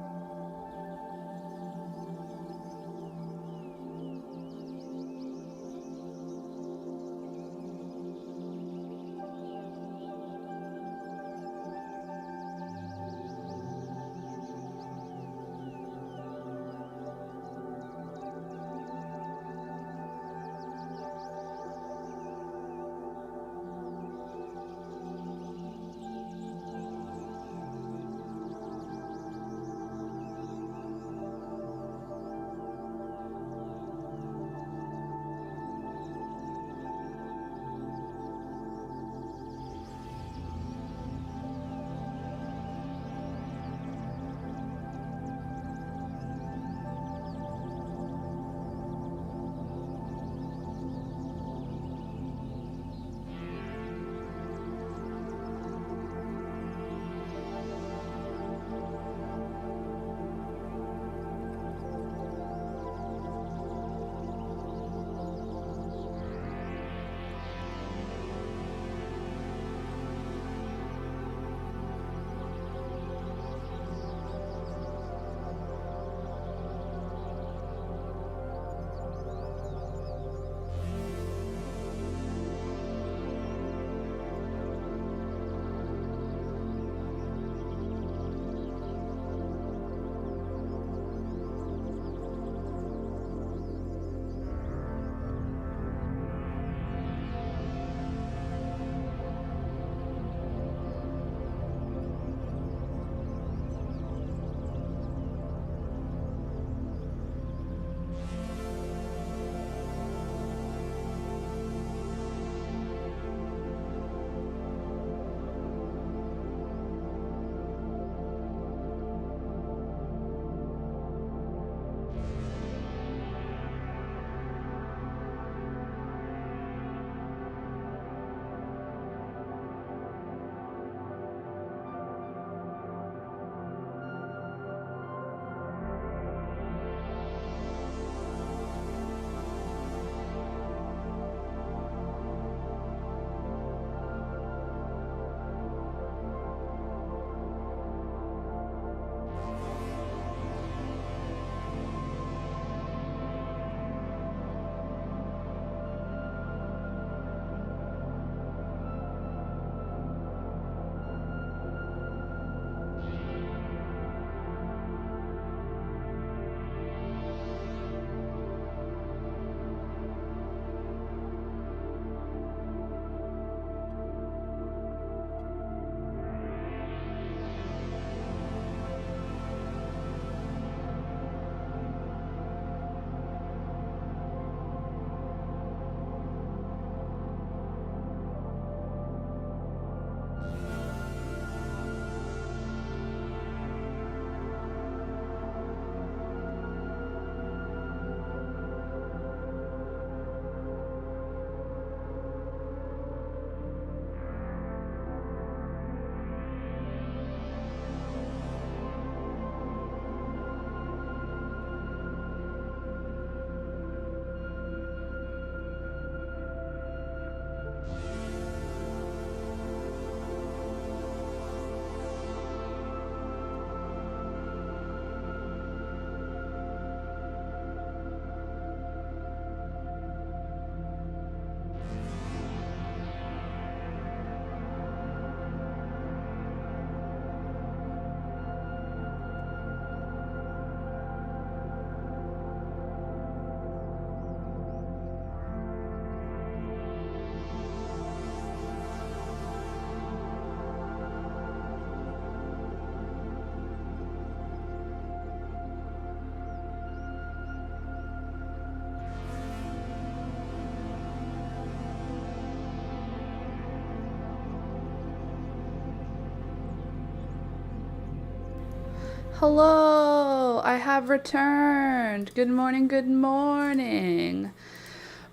Hello, I have returned. Good morning, good morning.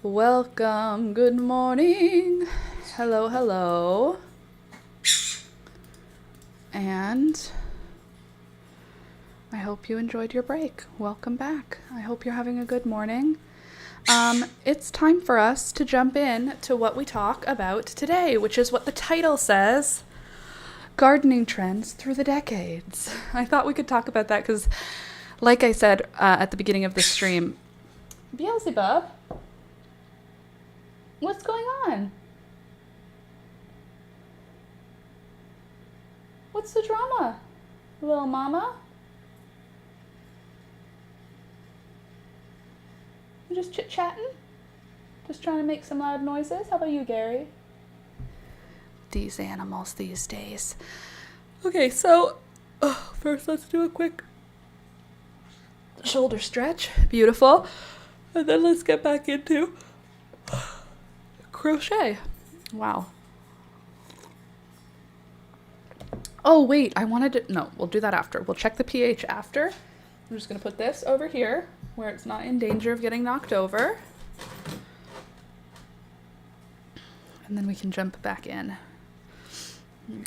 Welcome, good morning. Hello, hello. And I hope you enjoyed your break. Welcome back. I hope you're having a good morning. It's time for us to jump in to what we talk about today, which is what the title says. Gardening trends through the decades. I thought we could talk about that because, like I said at the beginning of the stream, Beelzebub, what's going on? What's the drama, little mama? You just chit-chatting? Just trying to make some loud noises? How about you, Gary? These animals these days. Okay, so first let's do a quick shoulder stretch. Beautiful. And then let's get back into crochet. Wow. Oh, wait, no, we'll do that after. We'll check the pH after. I'm just going to put this over here where it's not in danger of getting knocked over. And then we can jump back in.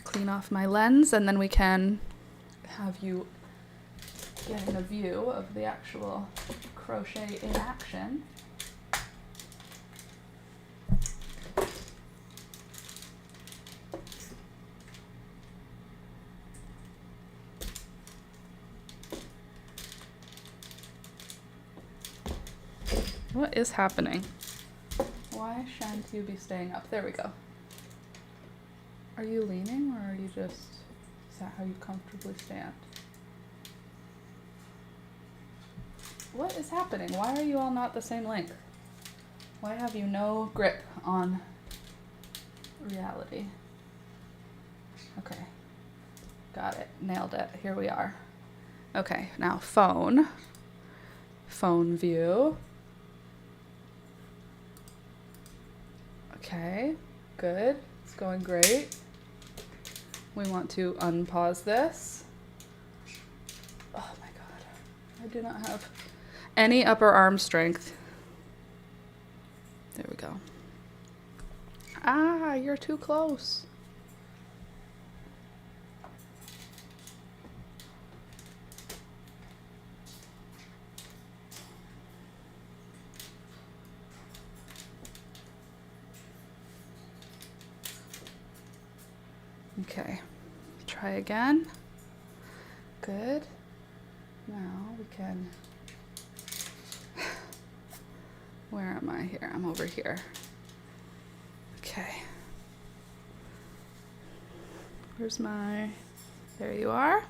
Clean off my lens, and then we can have you getting a view of the actual crochet in action. What is happening? Why shan't you be staying up? There we go. Are you leaning, or are you just, is that how you comfortably stand? What is happening? Why are you all not the same length? Why have you no grip on reality? Okay, got it, nailed it, here we are. Okay, now phone view. Okay, good, it's going great. We want to unpause this. Oh my God, I do not have any upper arm strength. There we go. Ah, you're too close. Okay, try again. Good. Now we can, where am I here? I'm over here. Okay. Where's my, there you are.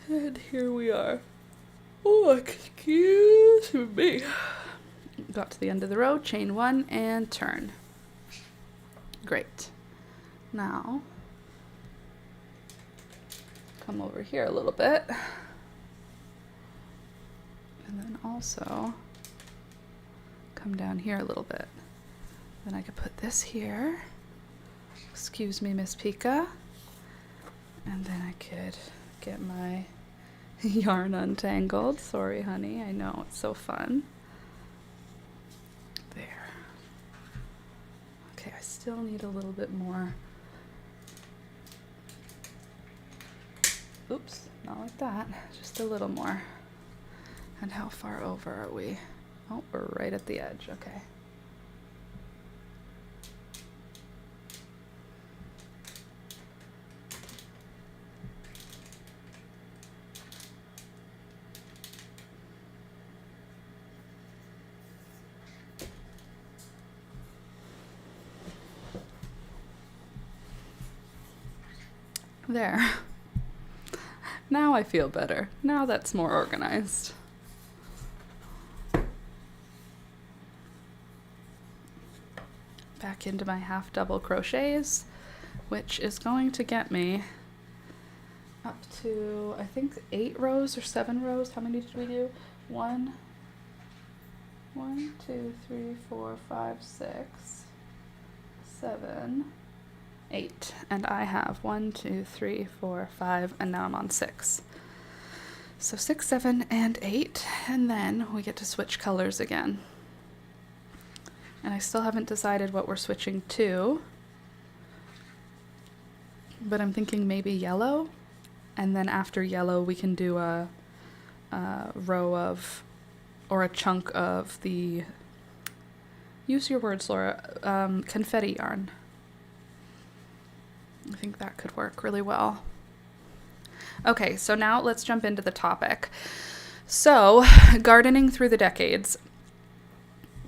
And here we are. Oh, excuse me. Got to the end of the row, chain one and turn. Great. Now, come over here a little bit. And then also come down here a little bit. Then I could put this here. Excuse me, Miss Pika. And then I could get my yarn untangled. Sorry, honey. I know, it's so fun. There. Okay, I still need a little bit more. Oops, not like that. Just a little more. And how far over are we? Oh, we're right at the edge. Okay. There. Now I feel better. Now that's more organized. Back into my half double crochets, which is going to get me up to, I think, 8 rows or 7 rows. How many did we do? 1, 2, 3, 4, 5, 6, 7, 8. And I have 1, 2, 3, 4, 5, and now I'm on 6. So 6, 7, and 8, and then we get to switch colors again. And I still haven't decided what we're switching to, but I'm thinking maybe yellow, and then after yellow we can do a row of, or a chunk of the, use your words, Laura, confetti yarn. I think that could work really well. Okay, so now let's jump into the topic. So, gardening through the decades.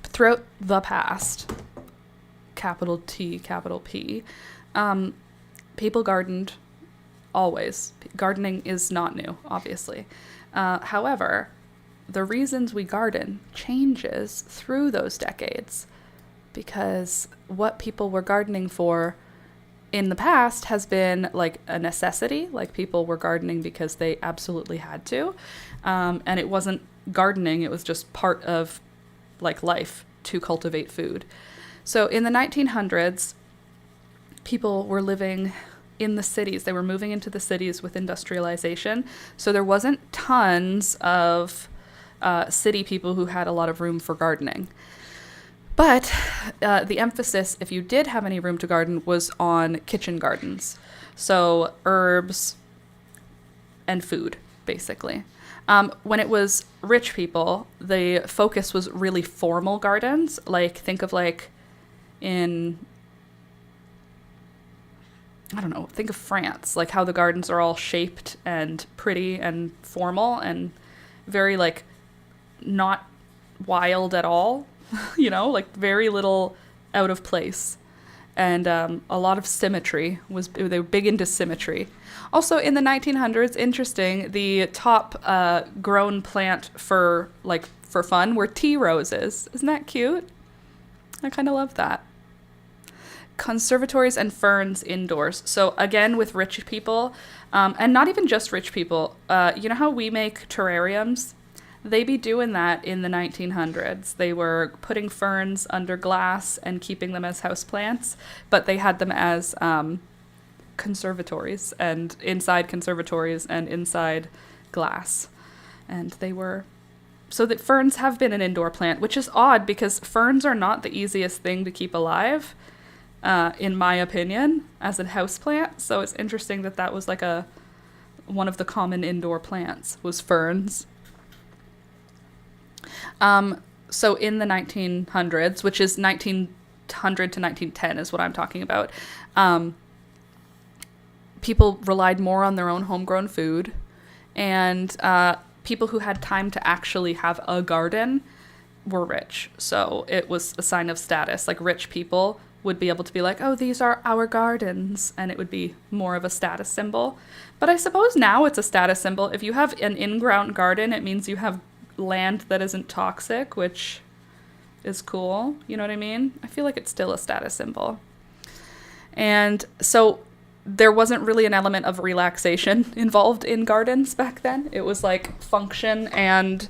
Throughout the past, capital T, capital P, people gardened always. Gardening is not new, obviously. However, the reasons we garden changes through those decades, because what people were gardening for in the past has been like a necessity, like people were gardening because they absolutely had to, and it wasn't gardening, it was just part of like life to cultivate food. So in the 1900s, people were living in the cities. They were moving into the cities with industrialization. So there wasn't tons of city people who had a lot of room for gardening. But the emphasis, if you did have any room to garden, was on kitchen gardens. So herbs and food, basically. When it was rich people, the focus was really formal gardens. Like, think of like in, I don't know, think of France, like how the gardens are all shaped and pretty and formal and very like not wild at all, you know, like very little out of place. And a lot of symmetry they were big into symmetry. Also in the 1900s, interesting, the top grown plant for fun were tea roses. Isn't that cute? I kind of love that. Conservatories and ferns indoors. So again, with rich people, and not even just rich people, you know how we make terrariums? They be doing that in the 1900s. They were putting ferns under glass and keeping them as houseplants, but they had them as conservatories and inside glass. And they were... So that ferns have been an indoor plant, which is odd because ferns are not the easiest thing to keep alive, in my opinion, as a houseplant. So it's interesting that that was like one of the common indoor plants was ferns. So in the 1900s, which is 1900 to 1910 is what I'm talking about, people relied more on their own homegrown food, and people who had time to actually have a garden were rich. So it was a sign of status. Like rich people would be able to be like, oh, these are our gardens, and it would be more of a status symbol. But I suppose now it's a status symbol. If you have an in-ground garden, it means you have land that isn't toxic, which is cool. You know what I mean? I feel like it's still a status symbol. And so there wasn't really an element of relaxation involved in gardens back then. It was like function and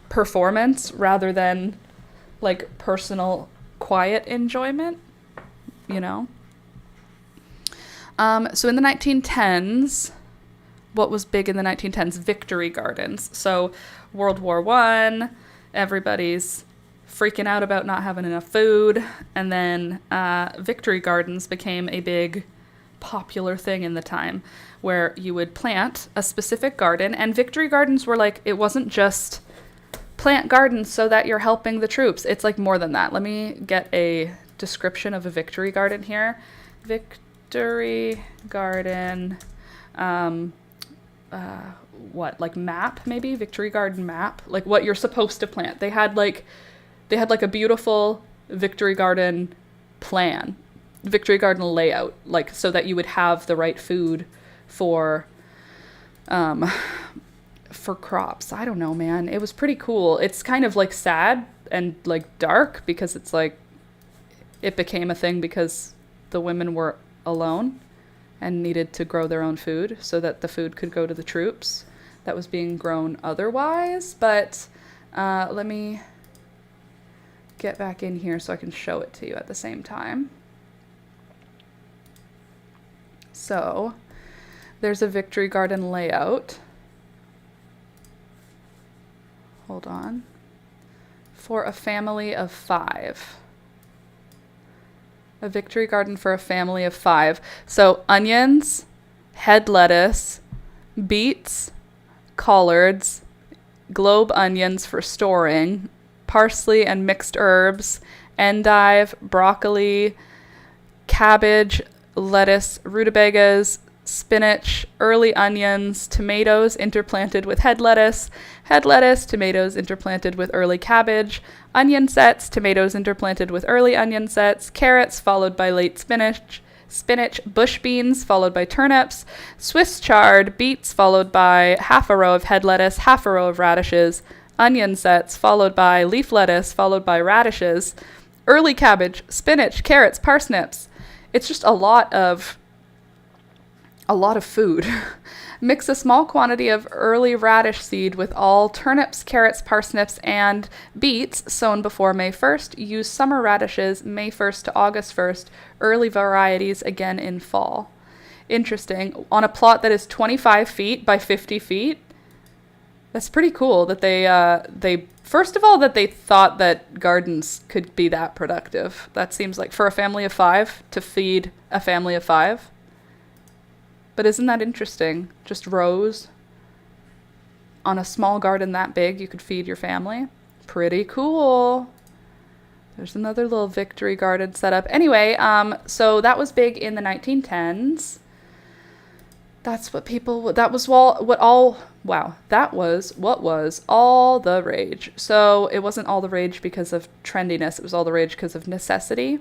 performance rather than like personal quiet enjoyment, you know? So in the 1910s, what was big in the 1910s? Victory gardens. So World War I, everybody's freaking out about not having enough food. And then victory gardens became a big popular thing in the time where you would plant a specific garden. And victory gardens were like, it wasn't just plant gardens so that you're helping the troops. It's like more than that. Let me get a description of a victory garden here. Victory garden, like map, maybe? Victory garden map? Like what you're supposed to plant. They had like a beautiful victory garden plan, victory garden layout, like so that you would have the right food for crops. I don't know, man. It was pretty cool. It's kind of like sad and like dark because it's like it became a thing because the women were alone and needed to grow their own food so that the food could go to the troops that was being grown otherwise. But let me get back in here so I can show it to you at the same time. So there's a Victory Garden layout. Hold on. For a family of 5. A Victory Garden for a family of 5. So onions, head lettuce, beets, collards, globe onions for storing, parsley and mixed herbs, endive, broccoli, cabbage, lettuce, rutabagas, spinach, early onions, tomatoes interplanted with head lettuce, tomatoes interplanted with early cabbage, onion sets, tomatoes interplanted with early onion sets, carrots followed by late spinach, bush beans followed by turnips, Swiss chard, beets followed by half a row of head lettuce, half a row of radishes, onion sets followed by leaf lettuce followed by radishes, early cabbage, spinach, carrots, parsnips. It's just a lot of food. Mix a small quantity of early radish seed with all turnips, carrots, parsnips, and beets sown before May 1st. Use summer radishes May 1st to August 1st. Early varieties again in fall. Interesting. On a plot that is 25 feet by 50 feet. That's pretty cool that they first of all that they thought that gardens could be that productive. That seems like for a family of 5 to feed a family of 5. But isn't that interesting? Just rows on a small garden that big, you could feed your family. Pretty cool. There's another little Victory Garden setup. Anyway, so that was big in the 1910s. That was what was all the rage. So it wasn't all the rage because of trendiness. It was all the rage because of necessity.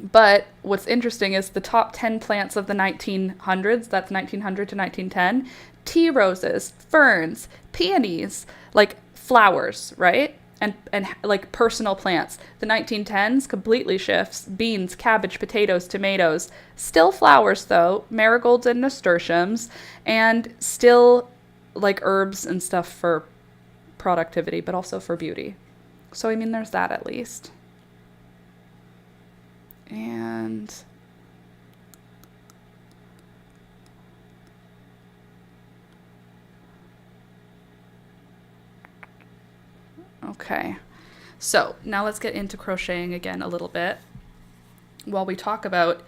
But what's interesting is the top 10 plants of the 1900s, that's 1900 to 1910, tea roses, ferns, peonies, like flowers, right? And like personal plants. The 1910s completely shifts. Beans, cabbage, potatoes, tomatoes. Still flowers though, marigolds and nasturtiums, and still like herbs and stuff for productivity, but also for beauty. So I mean, there's that at least. And okay, so now let's get into crocheting again a little bit. While we talk about,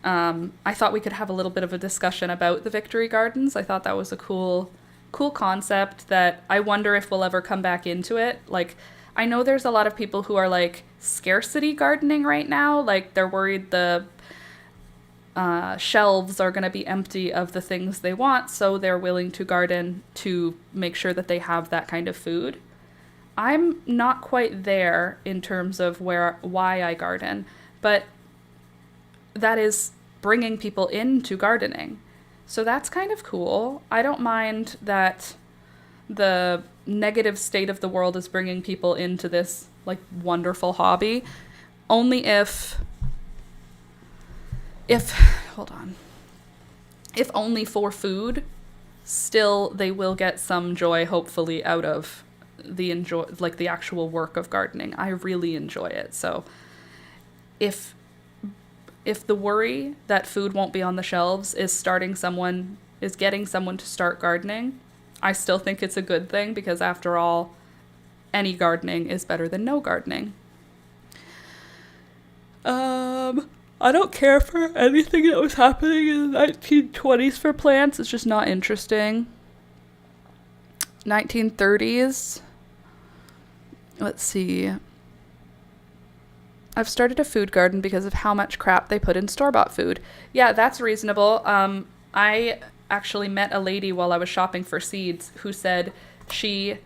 I thought we could have a little bit of a discussion about the Victory Gardens. I thought that was a cool concept that I wonder if we'll ever come back into it. Like, I know there's a lot of people who are like scarcity gardening right now. Like they're worried the shelves are going to be empty of the things they want, so they're willing to garden to make sure that they have that kind of food. I'm not quite there in terms of why I garden, but that is bringing people into gardening. So that's kind of cool. I don't mind that the negative state of the world is bringing people into this like wonderful hobby, only if hold on, if only for food. Still they will get some joy hopefully out of the actual work of gardening. I really enjoy it. So if the worry that food won't be on the shelves is getting someone to start gardening, I still think it's a good thing, because after all, any gardening is better than no gardening. I don't care for anything that was happening in the 1920s for plants. It's just not interesting. 1930s. Let's see. I've started a food garden because of how much crap they put in store-bought food. Yeah, that's reasonable. I actually met a lady while I was shopping for seeds who said she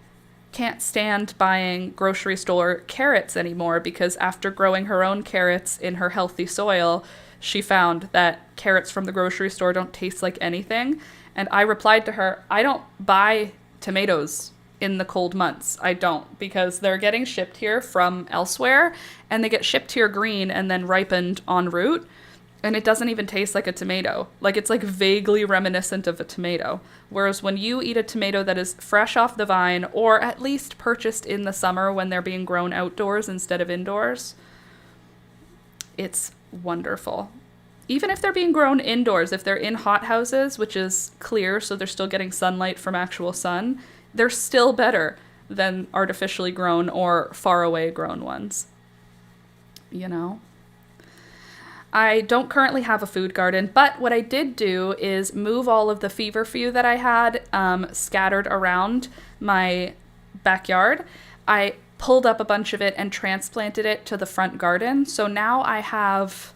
can't stand buying grocery store carrots anymore because after growing her own carrots in her healthy soil, she found that carrots from the grocery store don't taste like anything. And I replied to her, I don't buy tomatoes in the cold months. I don't, because they're getting shipped here from elsewhere, and they get shipped here green and then ripened en route. And it doesn't even taste like a tomato. Like, it's like vaguely reminiscent of a tomato. Whereas when you eat a tomato that is fresh off the vine, or at least purchased in the summer when they're being grown outdoors instead of indoors, it's wonderful. even if they're being grown indoors, if they're in hot houses, which is clear, so they're still getting sunlight from actual sun, they're still better than artificially grown or far away grown ones. You know? I don't currently have a food garden, but what I did do is move all of the feverfew that I had scattered around my backyard. I pulled up a bunch of it and transplanted it to the front garden. So now I have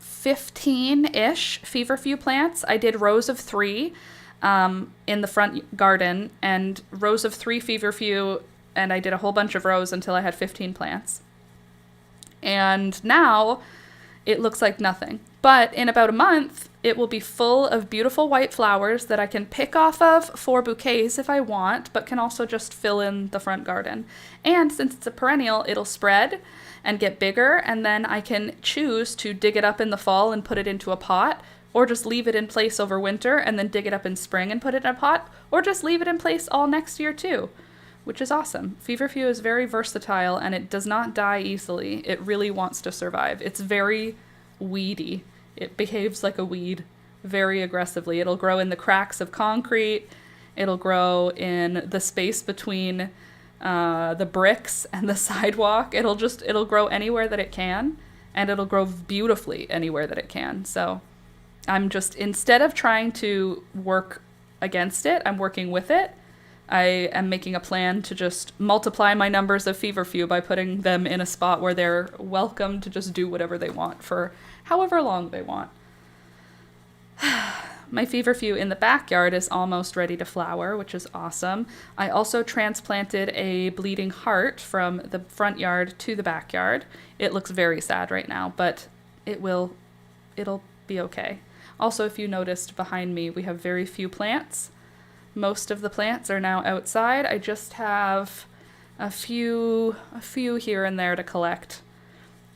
15-ish feverfew plants. I did rows of 3 in the front garden and rows of 3 feverfew, and I did a whole bunch of rows until I had 15 plants. And now it looks like nothing. But in about a month, it will be full of beautiful white flowers that I can pick off of for bouquets if I want, but can also just fill in the front garden. And since it's a perennial, it'll spread and get bigger, and then I can choose to dig it up in the fall and put it into a pot, or just leave it in place over winter and then dig it up in spring and put it in a pot, or just leave it in place all next year too, which is awesome. Feverfew is very versatile and it does not die easily. It really wants to survive. It's very weedy. It behaves like a weed very aggressively. It'll grow in the cracks of concrete. It'll grow in the space between the bricks and the sidewalk. It'll grow anywhere that it can, and it'll grow beautifully anywhere that it can. So I'm just, instead of trying to work against it, I'm working with it. I am making a plan to just multiply my numbers of feverfew by putting them in a spot where they're welcome to just do whatever they want for however long they want. My feverfew in the backyard is almost ready to flower, which is awesome. I also transplanted a bleeding heart from the front yard to the backyard. It looks very sad right now, but it'll be okay. Also, if you noticed behind me, we have very few plants. Most of the plants are now outside. I just have a few here and there to collect.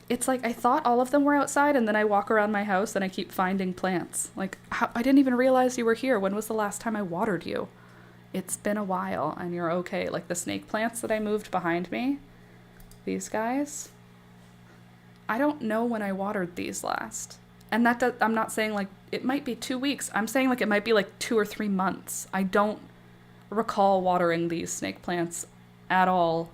It's like I thought all of them were outside, and then I walk around my house and I keep finding plants. Like, I didn't even realize you were here. When was the last time I watered you? It's been a while, and you're okay. Like the snake plants that I moved behind me, these guys, I don't know when I watered these last. And I'm not saying like it might be 2 weeks. I'm saying like it might be like 2 or 3 months. I don't recall watering these snake plants at all,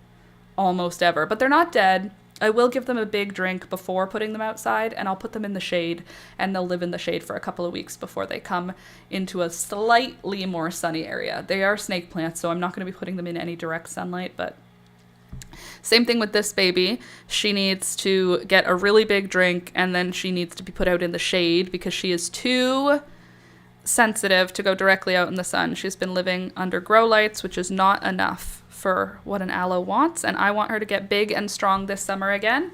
almost ever. But they're not dead. I will give them a big drink before putting them outside, and I'll put them in the shade, and they'll live in the shade for a couple of weeks before they come into a slightly more sunny area. They are snake plants, so I'm not going to be putting them in any direct sunlight, but same thing with this baby. She needs to get a really big drink, and then she needs to be put out in the shade because she is too sensitive to go directly out in the sun. She's been living under grow lights, which is not enough for what an aloe wants, and I want her to get big and strong this summer again.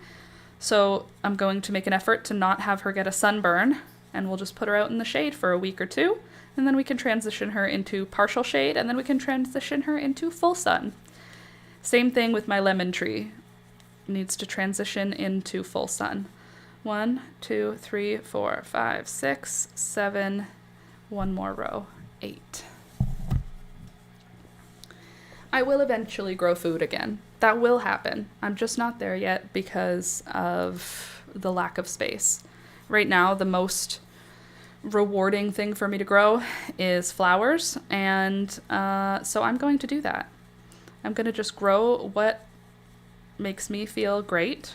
So I'm going to make an effort to not have her get a sunburn, and we'll just put her out in the shade for a week or 2, and then we can transition her into partial shade, and then we can transition her into full sun. Same thing with my lemon tree. Needs to transition into full sun. 1, 2, 3, 4, 5, 6, 7, one more row, 8. I will eventually grow food again. That will happen. I'm just not there yet because of the lack of space. Right now, the most rewarding thing for me to grow is flowers, and so I'm going to do that. I'm going to just grow what makes me feel great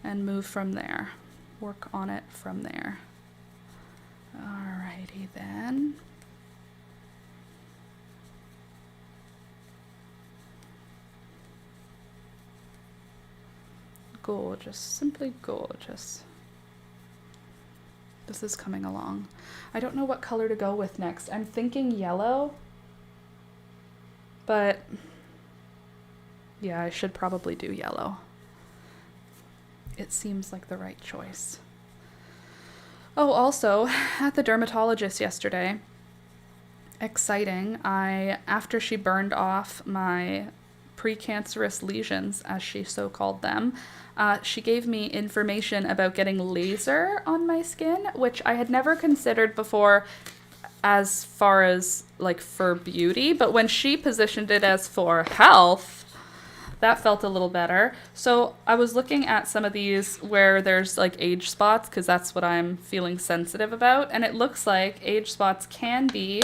and move from there. Work on it from there. Alrighty then. Gorgeous, simply gorgeous. This is coming along. I don't know what color to go with next. I'm thinking yellow, but yeah, I should probably do yellow. It seems like the right choice. Oh, also, at the dermatologist yesterday, exciting, after she burned off my precancerous lesions, as she so called them, she gave me information about getting laser on my skin, which I had never considered before as far as like for beauty, but when she positioned it as for health, That felt a little better. So I was looking at some of these where there's like age spots, because that's what I'm feeling sensitive about. And it looks like age spots can be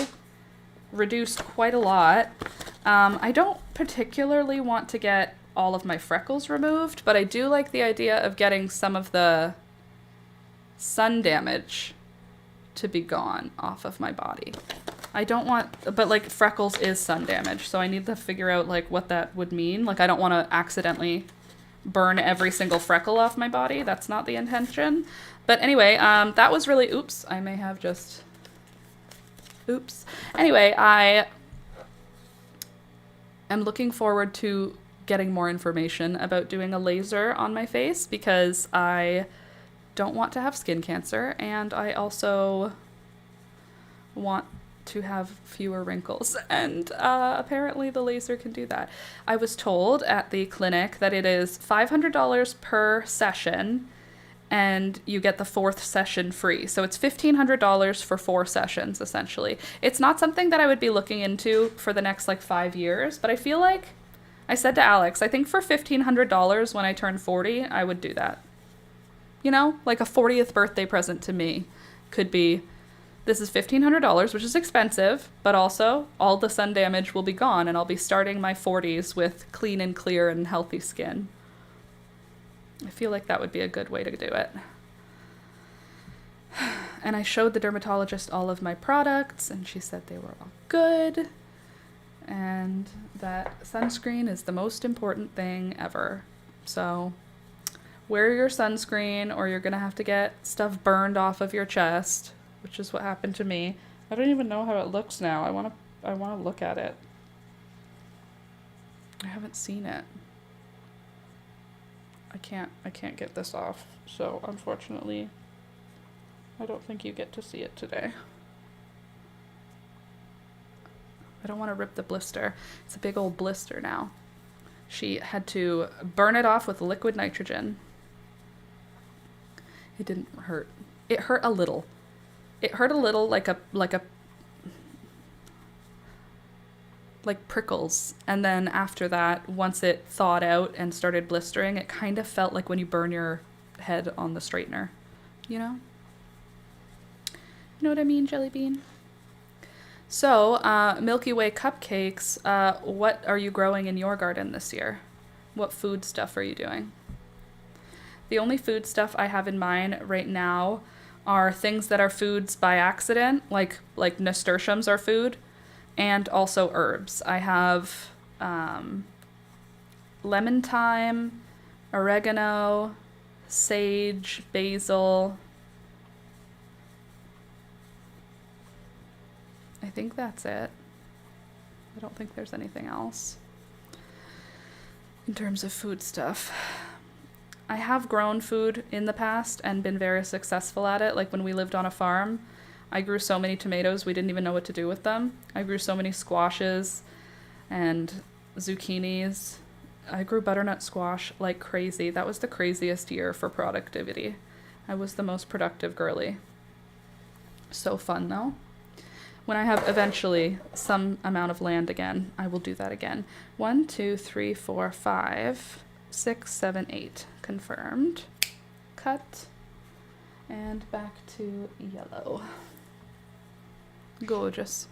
reduced quite a lot. I don't particularly want to get all of my freckles removed, but I do like the idea of getting some of the sun damage to be gone off of my body. I don't want, but like freckles is sun damage, so I need to figure out like what that would mean. Like I don't want to accidentally burn every single freckle off my body. That's not the intention. But anyway, that was really, oops, I may have just, oops. Anyway, I am looking forward to getting more information about doing a laser on my face, because I don't want to have skin cancer, and I also want to have fewer wrinkles, and apparently the laser can do that. I was told at the clinic that it is $500 per session, and you get the 4th session free. So it's $1,500 for 4 sessions, essentially. It's not something that I would be looking into for the next like 5 years, but I feel like, I said to Alex, I think for $1,500 when I turn 40, I would do that. You know, like a 40th birthday present to me could be, this is $1,500, which is expensive, but also all the sun damage will be gone, and I'll be starting my 40s with clean and clear and healthy skin. I feel like that would be a good way to do it. And I showed the dermatologist all of my products, and she said they were all good, and that sunscreen is the most important thing ever. So wear your sunscreen, or you're gonna have to get stuff burned off of your chest, which is what happened to me. I don't even know how it looks now. I wanna look at it. I haven't seen it. I can't get this off, so unfortunately, I don't think you get to see it today. I don't want to rip the blister. It's a big old blister now. She had to burn it off with liquid nitrogen. It didn't hurt. It hurt a little. It hurt a little, like prickles. And then after that, once it thawed out and started blistering, it kind of felt like when you burn your head on the straightener. You know? You know what I mean, Jelly Bean? So, Milky Way cupcakes, what are you growing in your garden this year? What food stuff are you doing? The only food stuff I have in mind right now are things that are foods by accident, like nasturtiums are food, and also herbs. I have lemon thyme, oregano, sage, basil. I think that's it. I don't think there's anything else in terms of food stuff. I have grown food in the past and been very successful at it. Like when we lived on a farm, I grew so many tomatoes we didn't even know what to do with them. I grew so many squashes and zucchinis. I grew butternut squash like crazy. That was the craziest year for productivity. I was the most productive girly. So fun though. When I have eventually some amount of land again, I will do that again. 1, 2, 3, 4, 5, 6, 7, 8. Confirmed. Cut. And back to yellow. Gorgeous.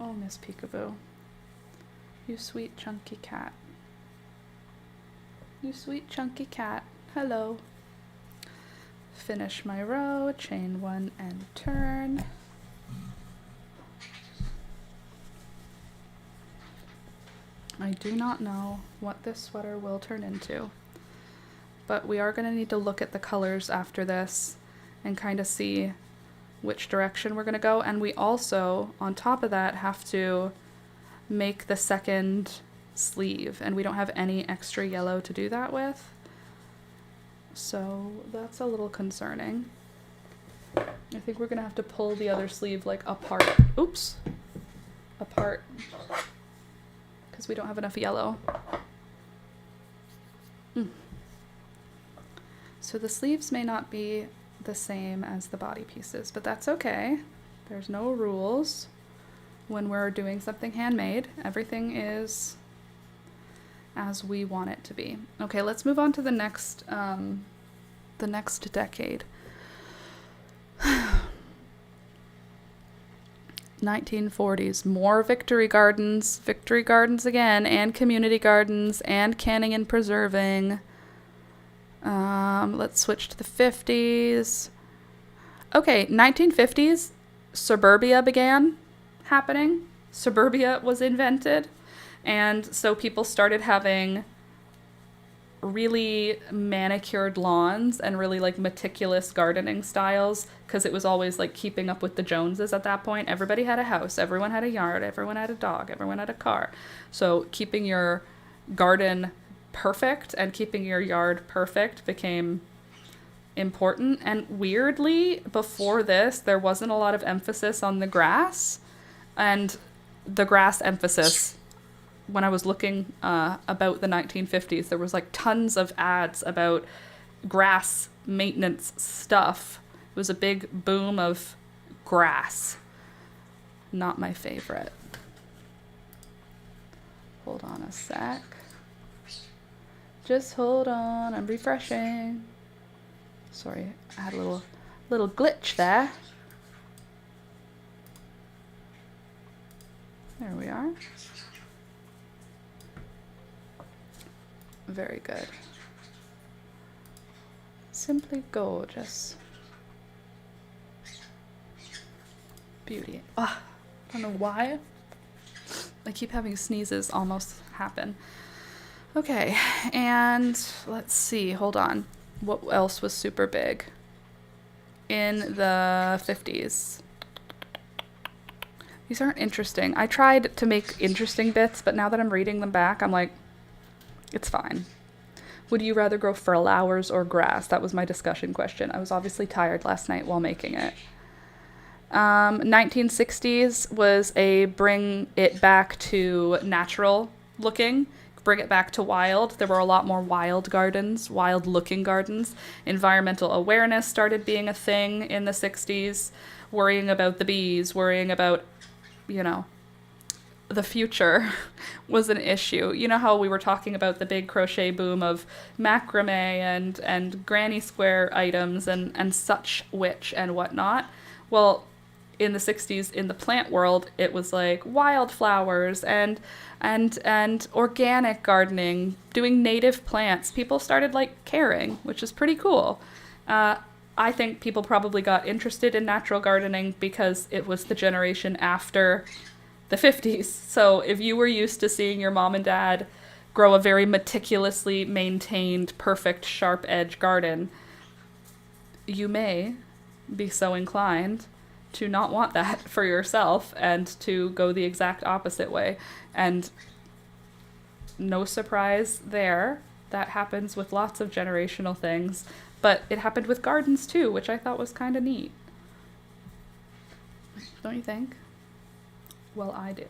Oh, Miss Peekaboo. You sweet chunky cat. You sweet chunky cat. Hello. Finish my row, chain 1 and turn. I do not know what this sweater will turn into, but we are going to need to look at the colors after this and kind of see which direction we're going to go. And we also, on top of that, have to make the second sleeve, and we don't have any extra yellow to do that with. So that's a little concerning. I think we're gonna have to pull the other sleeve like apart. Oops. Apart. Because we don't have enough yellow. So the sleeves may not be the same as the body pieces, but that's okay. There's no rules. when we're doing something handmade. Everything is as we want it to be. Okay, let's move on to the next decade. 1940s, more victory gardens again, and community gardens, and canning and preserving. Let's switch to the 50s. Okay, 1950s, suburbia began happening. Suburbia was invented. And so people started having really manicured lawns and really like meticulous gardening styles, because it was always like keeping up with the Joneses at that point. Everybody had a house, everyone had a yard, everyone had a dog, everyone had a car. So keeping your garden perfect and keeping your yard perfect became important. And weirdly, before this, there wasn't a lot of emphasis on the grass. And the grass emphasis, when I was looking about the 1950s, there was like tons of ads about grass maintenance stuff. It was a big boom of grass. Not my favorite. Hold on a sec. Just hold on, I'm refreshing. Sorry, I had a little glitch there. There we are. Very good. Simply gorgeous. Beauty. I don't know why. I keep having sneezes almost happen. Okay, and let's see. Hold on. What else was super big in the 50s? These aren't interesting. I tried to make interesting bits, but now that I'm reading them back, I'm like, it's fine. Would you rather grow flowers or grass? That was my discussion question. I was obviously tired last night while making it. 1960s was a bring it back to natural looking, bring it back to wild. There were a lot more wild gardens, wild looking gardens. Environmental awareness started being a thing in the 60s, worrying about the bees, worrying about, the future was an issue. You know how we were talking about the big crochet boom of macrame and granny square items and such which and whatnot? Well, in the 60s, in the plant world, it was like wildflowers and organic gardening, doing native plants. People started like caring, which is pretty cool. I think people probably got interested in natural gardening because it was the generation after the 50s. So if you were used to seeing your mom and dad grow a very meticulously maintained, perfect, sharp edge garden, you may be so inclined to not want that for yourself and to go the exact opposite way. And no surprise there. That happens with lots of generational things. But it happened with gardens too, which I thought was kind of neat. Don't you think? Well, I do.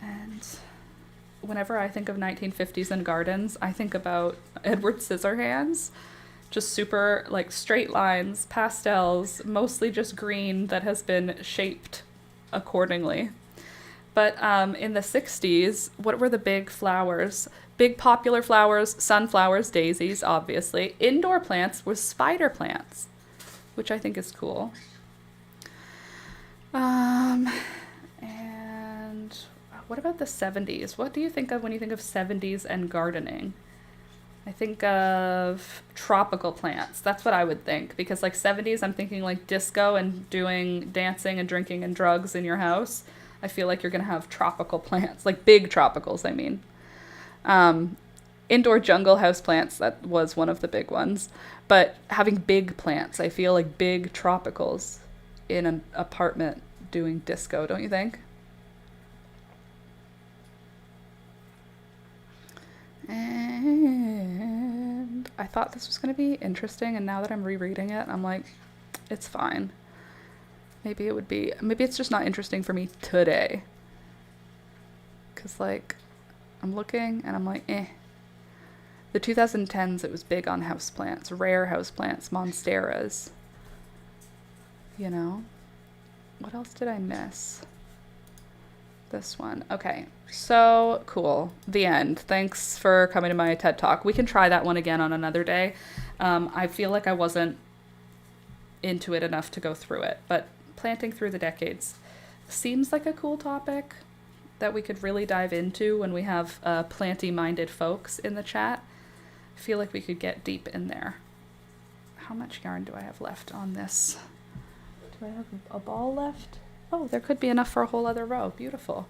And whenever I think of 1950s and gardens, I think about Edward Scissorhands. Just super, like, straight lines, pastels, mostly just green that has been shaped accordingly. But in the 60s, what were the big flowers? Big popular flowers, sunflowers, daisies, obviously. Indoor plants were spider plants, which I think is cool. And what about the 70s? What do you think of when you think of 70s and gardening? I think of tropical plants. That's what I would think. Because like 70s, I'm thinking like disco and doing dancing and drinking and drugs in your house. I feel like you're going to have tropical plants, like big tropicals, I mean. Indoor jungle house plants, that was one of the big ones. But having big plants, I feel like big tropicals in an apartment doing disco, don't you think? And I thought this was going to be interesting, and now that I'm rereading it, I'm like, it's fine. Maybe it's just not interesting for me today. Because, like, I'm looking, and I'm like, eh. The 2010s, it was big on houseplants, rare houseplants, monsteras. What else did I miss? This one. Okay, so cool. The end. Thanks for coming to my TED Talk. We can try that one again on another day. I feel like I wasn't into it enough to go through it, but planting through the decades seems like a cool topic that we could really dive into when we have planty-minded folks in the chat. I feel like we could get deep in there. How much yarn do I have left on this? Do I have a ball left? Oh, there could be enough for a whole other row. Beautiful.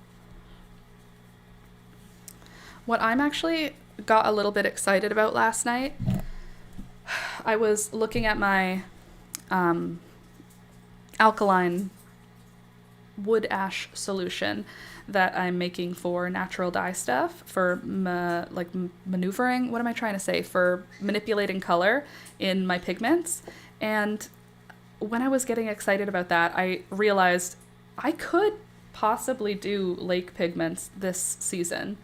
What I'm actually got a little bit excited about last night, I was looking at my alkaline wood ash solution that I'm making for natural dye stuff, for maneuvering, what am I trying to say? For manipulating color in my pigments. And when I was getting excited about that, I realized I could possibly do lake pigments this season.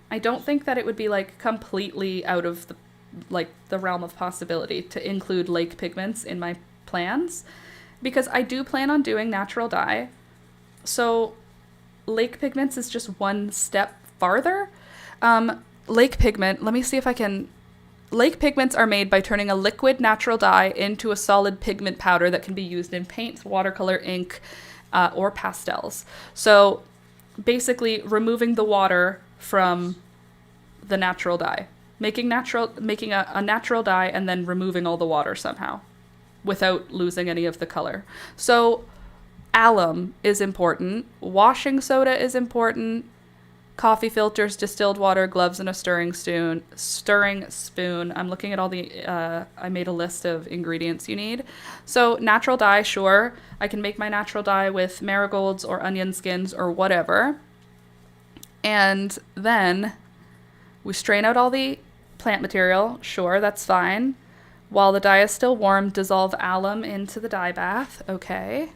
I don't think that it would be like completely out of the realm of possibility to include lake pigments in my plans, because I do plan on doing natural dye. So lake pigments is just one step farther. Lake pigment, let me see if I can. Lake pigments are made by turning a liquid natural dye into a solid pigment powder that can be used in paints, watercolor, ink, or pastels. So basically removing the water from the natural dye, making a natural dye and then removing all the water somehow without losing any of the color. So alum is important, washing soda is important, coffee filters, distilled water, gloves, and a stirring spoon. I'm looking at all the, I made a list of ingredients you need. So natural dye, sure. I can make my natural dye with marigolds or onion skins or whatever. And then we strain out all the plant material. Sure, that's fine. While the dye is still warm, dissolve alum into the dye bath. Okay.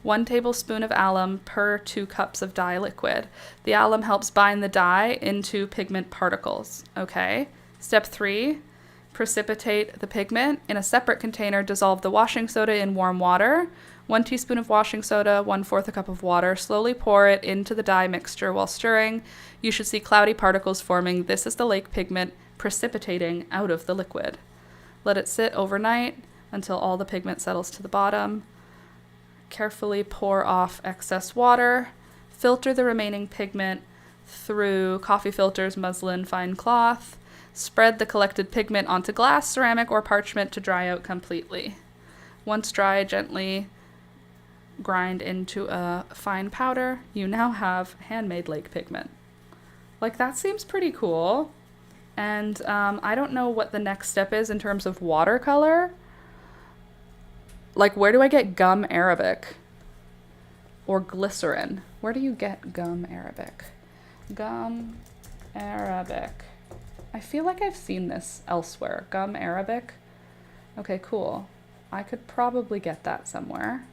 1 tablespoon of alum per 2 cups of dye liquid. The alum helps bind the dye into pigment particles. Okay. Step 3, precipitate the pigment. In a separate container, dissolve the washing soda in warm water. 1 teaspoon of washing soda, 1/4 a cup of water. Slowly pour it into the dye mixture while stirring. You should see cloudy particles forming. This is the lake pigment precipitating out of the liquid. Let it sit overnight until all the pigment settles to the bottom. Carefully pour off excess water. Filter the remaining pigment through coffee filters, muslin, fine cloth. Spread the collected pigment onto glass, ceramic, or parchment to dry out completely. Once dry, gently grind into a fine powder. You now have handmade lake pigment. Like, that seems pretty cool. And I don't know what the next step is in terms of watercolor. Like, where do I get gum arabic? Or glycerin? Where do you get gum arabic? Gum arabic. I feel like I've seen this elsewhere. Gum arabic. Okay, cool. I could probably get that somewhere.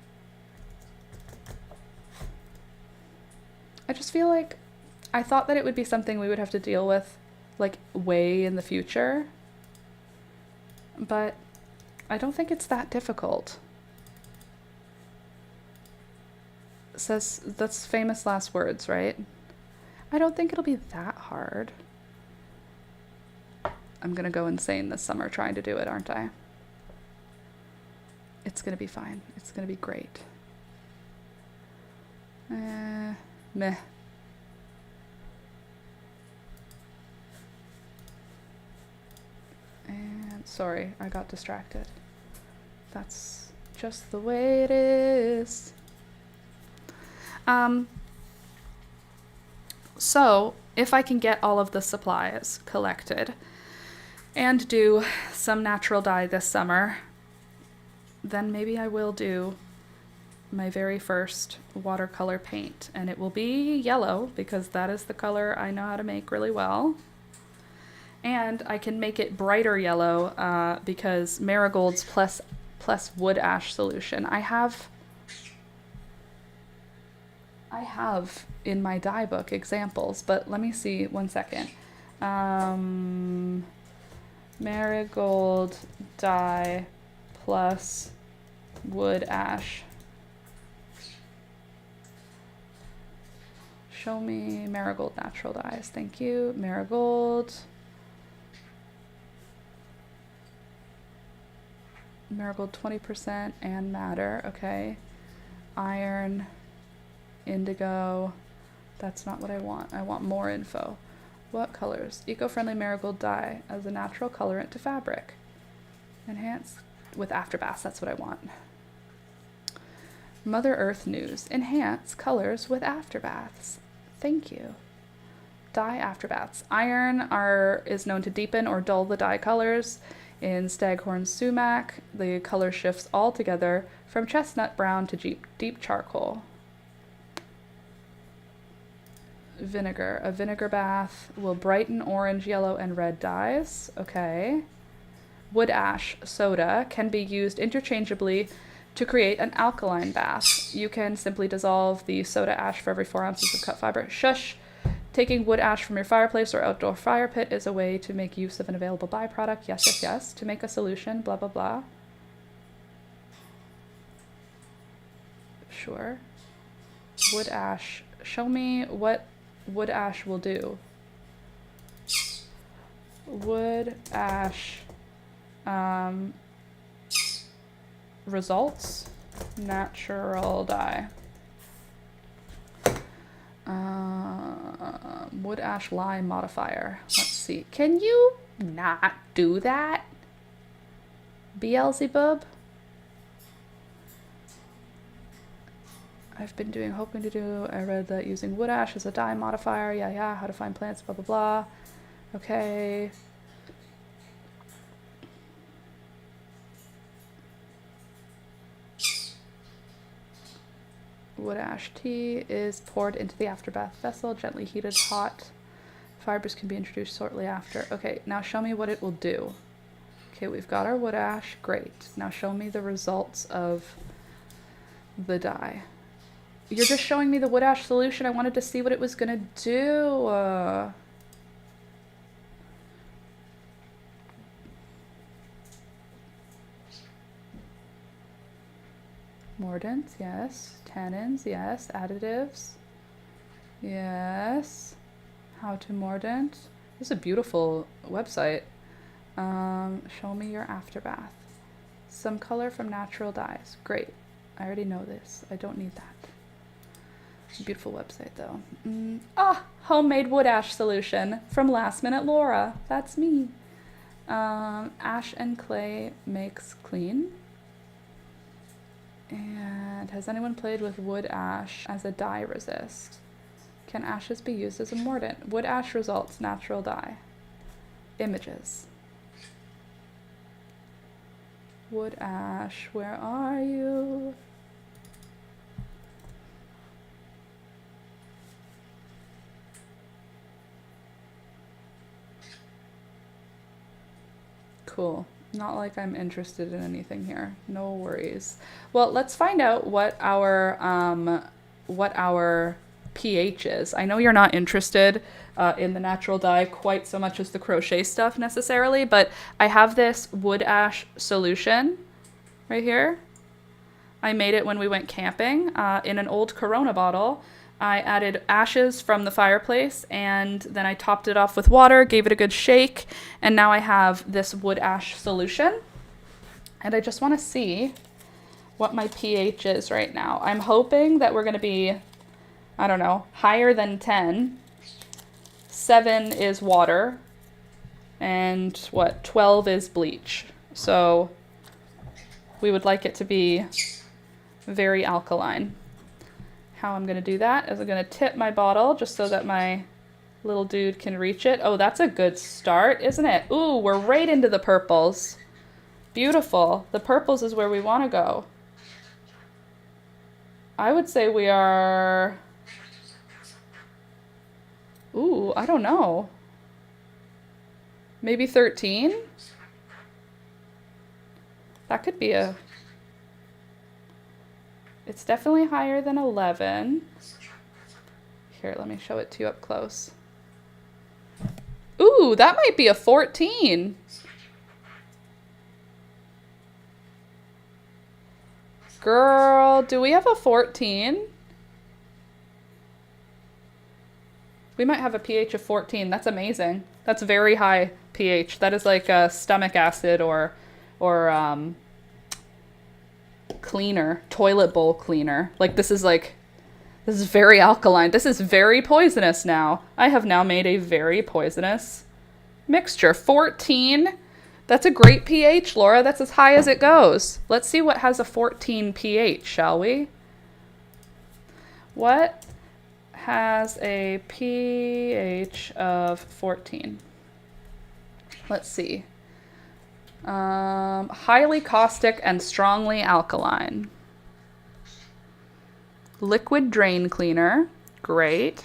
I just feel like I thought that it would be something we would have to deal with like way in the future. But I don't think it's that difficult. Says that's famous last words, right? I don't think it'll be that hard. I'm gonna go insane this summer trying to do it, aren't I? It's gonna be fine. It's gonna be great. Meh. And sorry, I got distracted. That's just the way it is. So if I can get all of the supplies collected and do some natural dye this summer, then maybe I will do my very first watercolor paint, and it will be yellow because that is the color I know how to make really well. And I can make it brighter yellow because marigolds plus wood ash solution. I have in my dye book examples, but let me see 1 second. Marigold dye plus wood ash Show me marigold natural dyes. Thank you. Marigold. Marigold 20% and madder. Okay. Iron. Indigo. That's not what I want. I want more info. What colors? Eco-friendly marigold dye as a natural colorant to fabric. Enhance with afterbaths. That's what I want. Mother Earth news. Enhance colors with afterbaths. Thank you. Dye afterbaths. Iron is known to deepen or dull the dye colors. In Staghorn Sumac, the color shifts altogether from chestnut brown to deep charcoal. Vinegar. A vinegar bath will brighten orange, yellow, and red dyes. Okay. Wood ash soda can be used interchangeably to create an alkaline bath. You can simply dissolve the soda ash for every 4 ounces of cut fiber. Shush! Taking wood ash from your fireplace or outdoor fire pit is a way to make use of an available byproduct. Yes, yes, yes. To make a solution, blah, blah, blah. Sure. Wood ash. Show me what wood ash will do. Wood ash results. Natural dye. Wood ash lye modifier. Let's see. Can you not do that? Beelzebub? I've been hoping to do, I read that using wood ash as a dye modifier. Yeah, how to find plants, blah, blah, blah. Okay. Wood ash tea is poured into the afterbath vessel, gently heated hot. Fibers can be introduced shortly after. Okay, now show me what it will do. Okay, we've got our wood ash. Great. Now show me the results of the dye. You're just showing me the wood ash solution. I wanted to see what it was going to do. Mordants, yes. Tannins, yes. Additives, yes. How to mordant. This is a beautiful website. Show me your afterbath. Some color from natural dyes. Great. I already know this. I don't need that. Beautiful website though. Homemade wood ash solution from Last Minute Laura. That's me. Ash and clay makes clean. And has anyone played with wood ash as a dye resist? Can ashes be used as a mordant? Wood ash results, natural dye. Images. Wood ash, where are you? Cool. Not like I'm interested in anything here. No worries. Well, let's find out what our pH is. I know you're not interested in the natural dye quite so much as the crochet stuff necessarily, but I have this wood ash solution right here. I made it when we went camping in an old Corona bottle. I added ashes from the fireplace and then I topped it off with water, gave it a good shake, and now I have this wood ash solution. And I just want to see what my pH is right now. I'm hoping that we're going to be, I don't know, higher than 10. 7 is water, and 12 is bleach. So we would like it to be very alkaline. How I'm going to do that is I'm going to tip my bottle just so that my little dude can reach it. Oh, that's a good start, isn't it? Ooh, we're right into the purples. Beautiful. The purples is where we want to go. I would say we are... Ooh, I don't know. Maybe 13? That could be a... It's definitely higher than 11. Here, let me show it to you up close. Ooh, that might be a 14. Girl, do we have a 14? We might have a pH of 14. That's amazing. That's very high pH. That is like a stomach acid or cleaner, toilet bowl cleaner. Like this is very alkaline. This is very poisonous now. I have now made a very poisonous mixture. 14. That's a great pH, Laura. That's as high as it goes. Let's see what has a 14 pH, shall we? What has a pH of 14? Let's see. Highly caustic and strongly alkaline. Liquid drain cleaner. Great.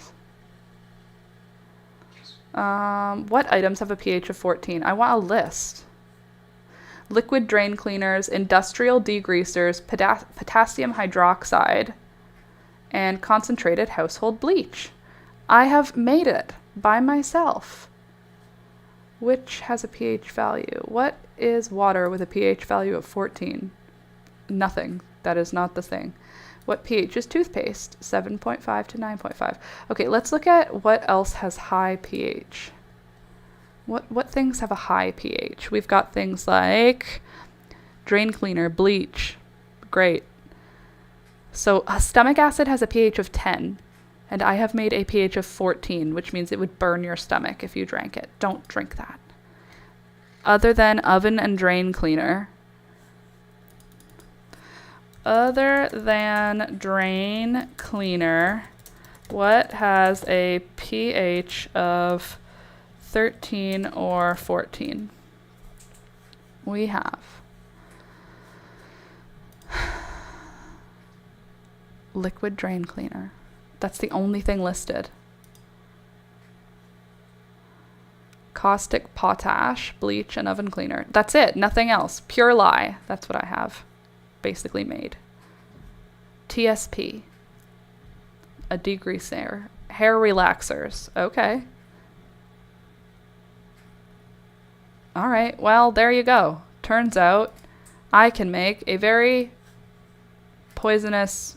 What items have a pH of 14? I want a list. Liquid drain cleaners, industrial degreasers, potassium hydroxide, and concentrated household bleach. I have made it by myself. Which has a pH value? What is water with a pH value of 14? Nothing. That is not the thing. What pH is toothpaste? 7.5 to 9.5. Okay, let's look at what else has high pH. What things have a high pH? We've got things like drain cleaner, bleach. Great. So stomach acid has a pH of 10, and I have made a pH of 14, which means it would burn your stomach if you drank it. Don't drink that. Other than oven and drain cleaner. Other than drain cleaner, what has a pH of 13 or 14? We have liquid drain cleaner. That's the only thing listed. Caustic potash, bleach, and oven cleaner. That's it. Nothing else. Pure lie. That's what I have basically made. TSP. A degreaser. Hair relaxers. Okay. All right. Well, there you go. Turns out I can make a very poisonous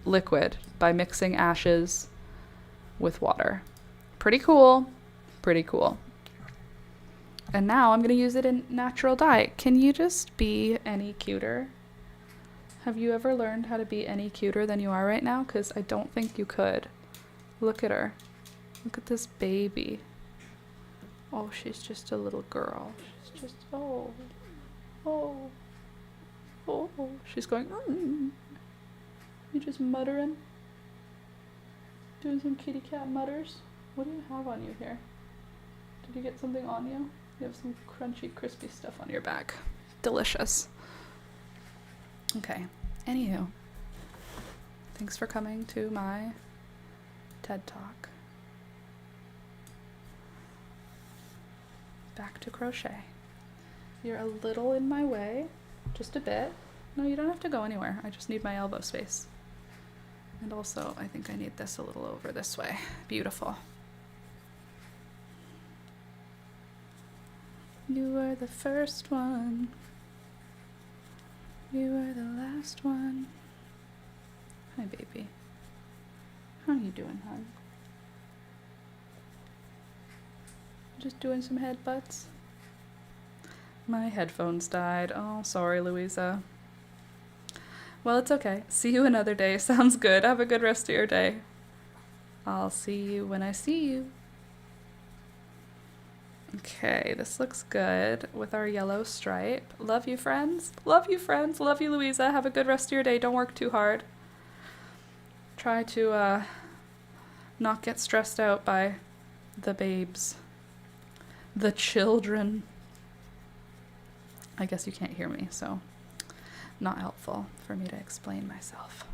liquid by mixing ashes with water. Pretty cool. Pretty cool. And now I'm going to use it in natural dye. Can you just be any cuter? Have you ever learned how to be any cuter than you are right now? Because I don't think you could. Look at her. Look at this baby. Oh, she's just a little girl. She's just, oh. She's going, You just muttering? Doing some kitty cat mutters? What do you have on you here? Did you get something on you? You have some crunchy, crispy stuff on your back. Delicious. Okay. Anywho. Thanks for coming to my TED Talk. Back to crochet. You're a little in my way. Just a bit. No, you don't have to go anywhere. I just need my elbow space. And also, I think I need this a little over this way. Beautiful. You were the first one. You were the last one. Hi, baby. How you doing, hon? Just doing some headbutts? My headphones died. Oh, sorry, Louisa. Well, it's okay. See you another day. Sounds good. Have a good rest of your day. I'll see you when I see you. Okay, this looks good with our yellow stripe. Love you, friends. Love you, friends. Love you, Louisa. Have a good rest of your day. Don't work too hard. Try to not get stressed out by the babes. The children. I guess you can't hear me, so not helpful for me to explain myself.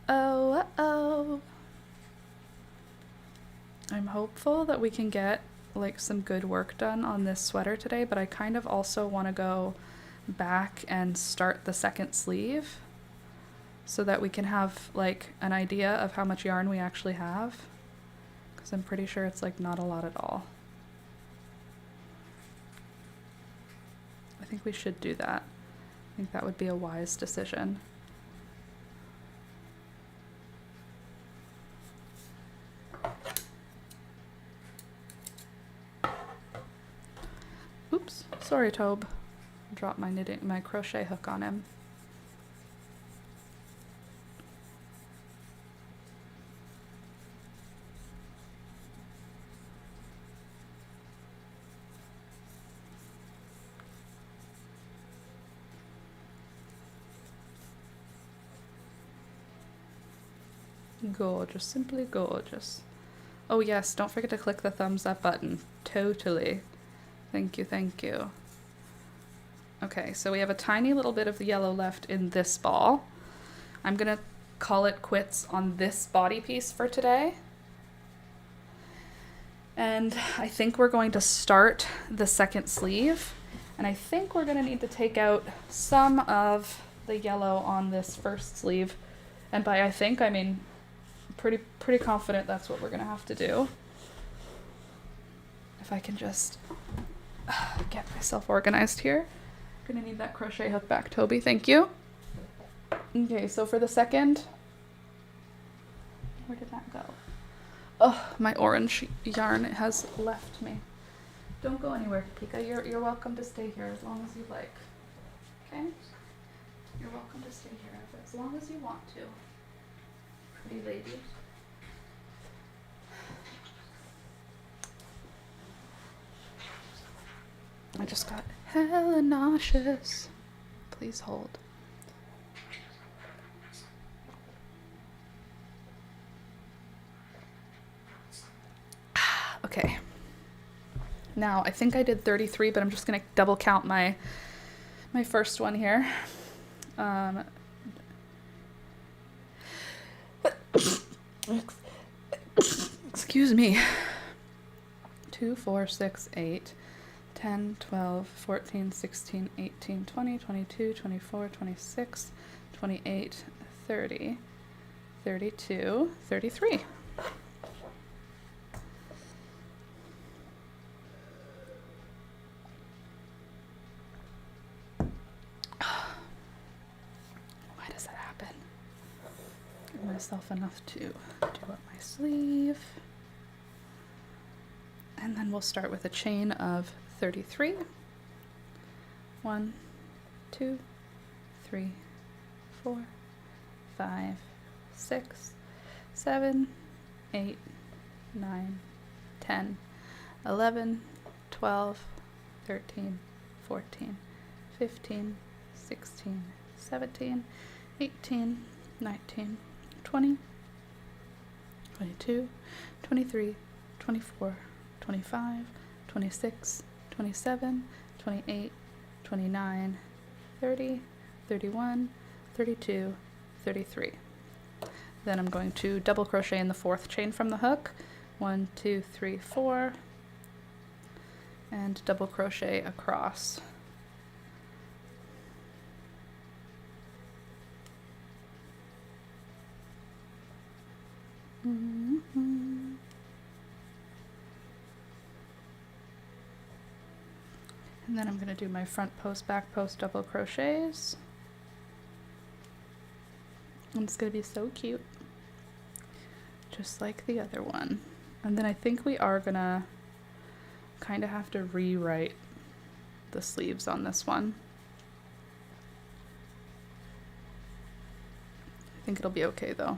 Oh. I'm hopeful that we can get like some good work done on this sweater today, but I kind of also want to go back and start the second sleeve so that we can have like an idea of how much yarn we actually have, because I'm pretty sure it's like not a lot at all. I think we should do that. I think that would be a wise decision. sorry, Tobe. Drop my crochet hook on him. Gorgeous, simply gorgeous. Oh yes, don't forget to click the thumbs up button. Totally. Thank you, thank you. Okay, so we have a tiny little bit of the yellow left in this ball. I'm gonna call it quits on this body piece for today. And I think we're going to start the second sleeve. And I think we're gonna need to take out some of the yellow on this first sleeve. And by I think, I mean pretty confident that's what we're gonna have to do. If I can just get myself organized here. Gonna need that crochet hook back, Toby, thank you. Okay, so for the second, where did that go? Oh, my orange yarn has left me. Don't go anywhere, Pika. You're welcome to stay here as long as you like. Okay? You're welcome to stay here as long as you want to. Pretty lady. I just got hella nauseous. Please hold. Okay. Now, I think I did 33, but I'm just going to double count my first one here. Excuse me. 2, 4, 6, 8, 10, 12, 14, 16, 18, 20, 22, 24, 26, 28, 30, 32, 33. Why does that happen? Give myself enough to do up my sleeve. And then we'll start with a chain of 33. 1, 2, 3, 4, 5, 6, 7, 8, 9, 10, 11, 12, 13, 14, 15, 16, 17, 18, 19, 20, 22, 23, 24, 25, 26, 27, 28, 29, 30, 31, 32, 33. Then I'm going to double crochet in the fourth chain from the hook. 1, 2, 3, 4, and double crochet across. And then I'm going to do my front post, back post, double crochets. And it's going to be so cute. Just like the other one. And then I think we are going to kind of have to rewrite the sleeves on this one. I think it'll be okay though.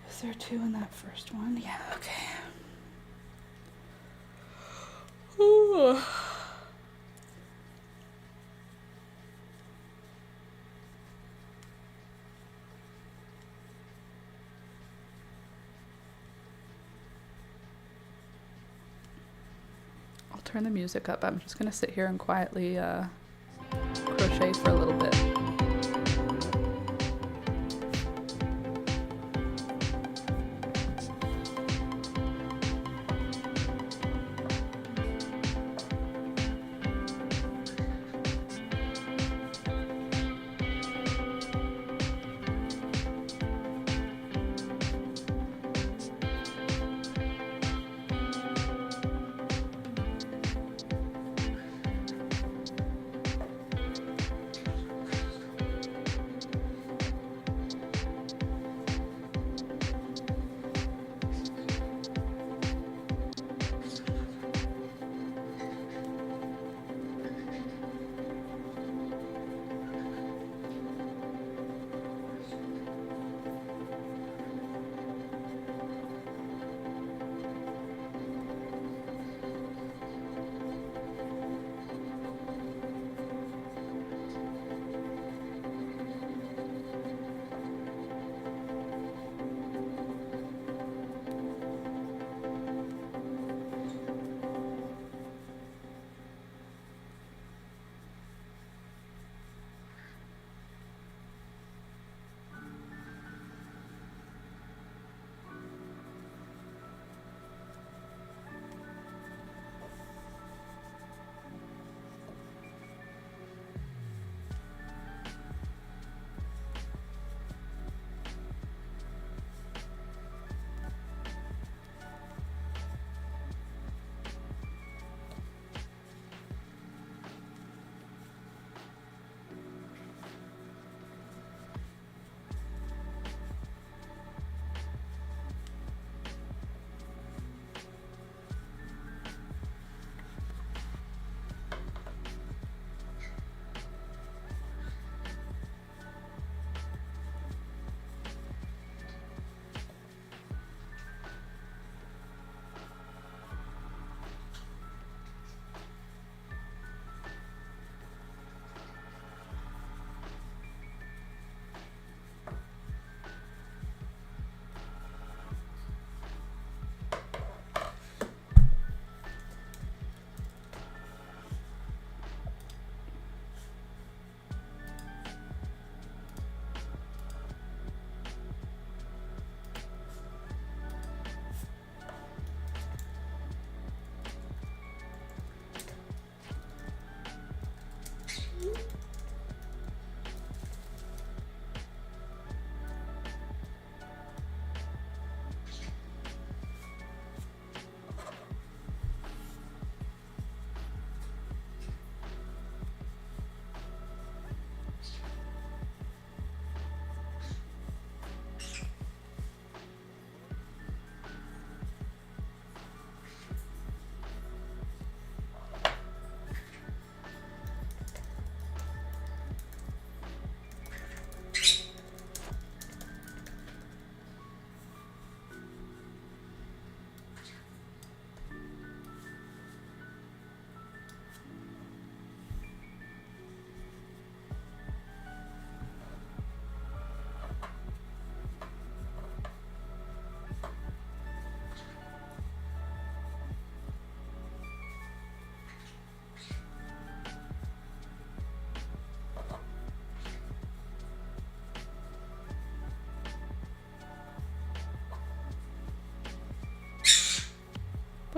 Is there 2 in that first one? Yeah, okay. Ooh. I'll turn the music up. I'm just gonna sit here and quietly crochet for a little bit.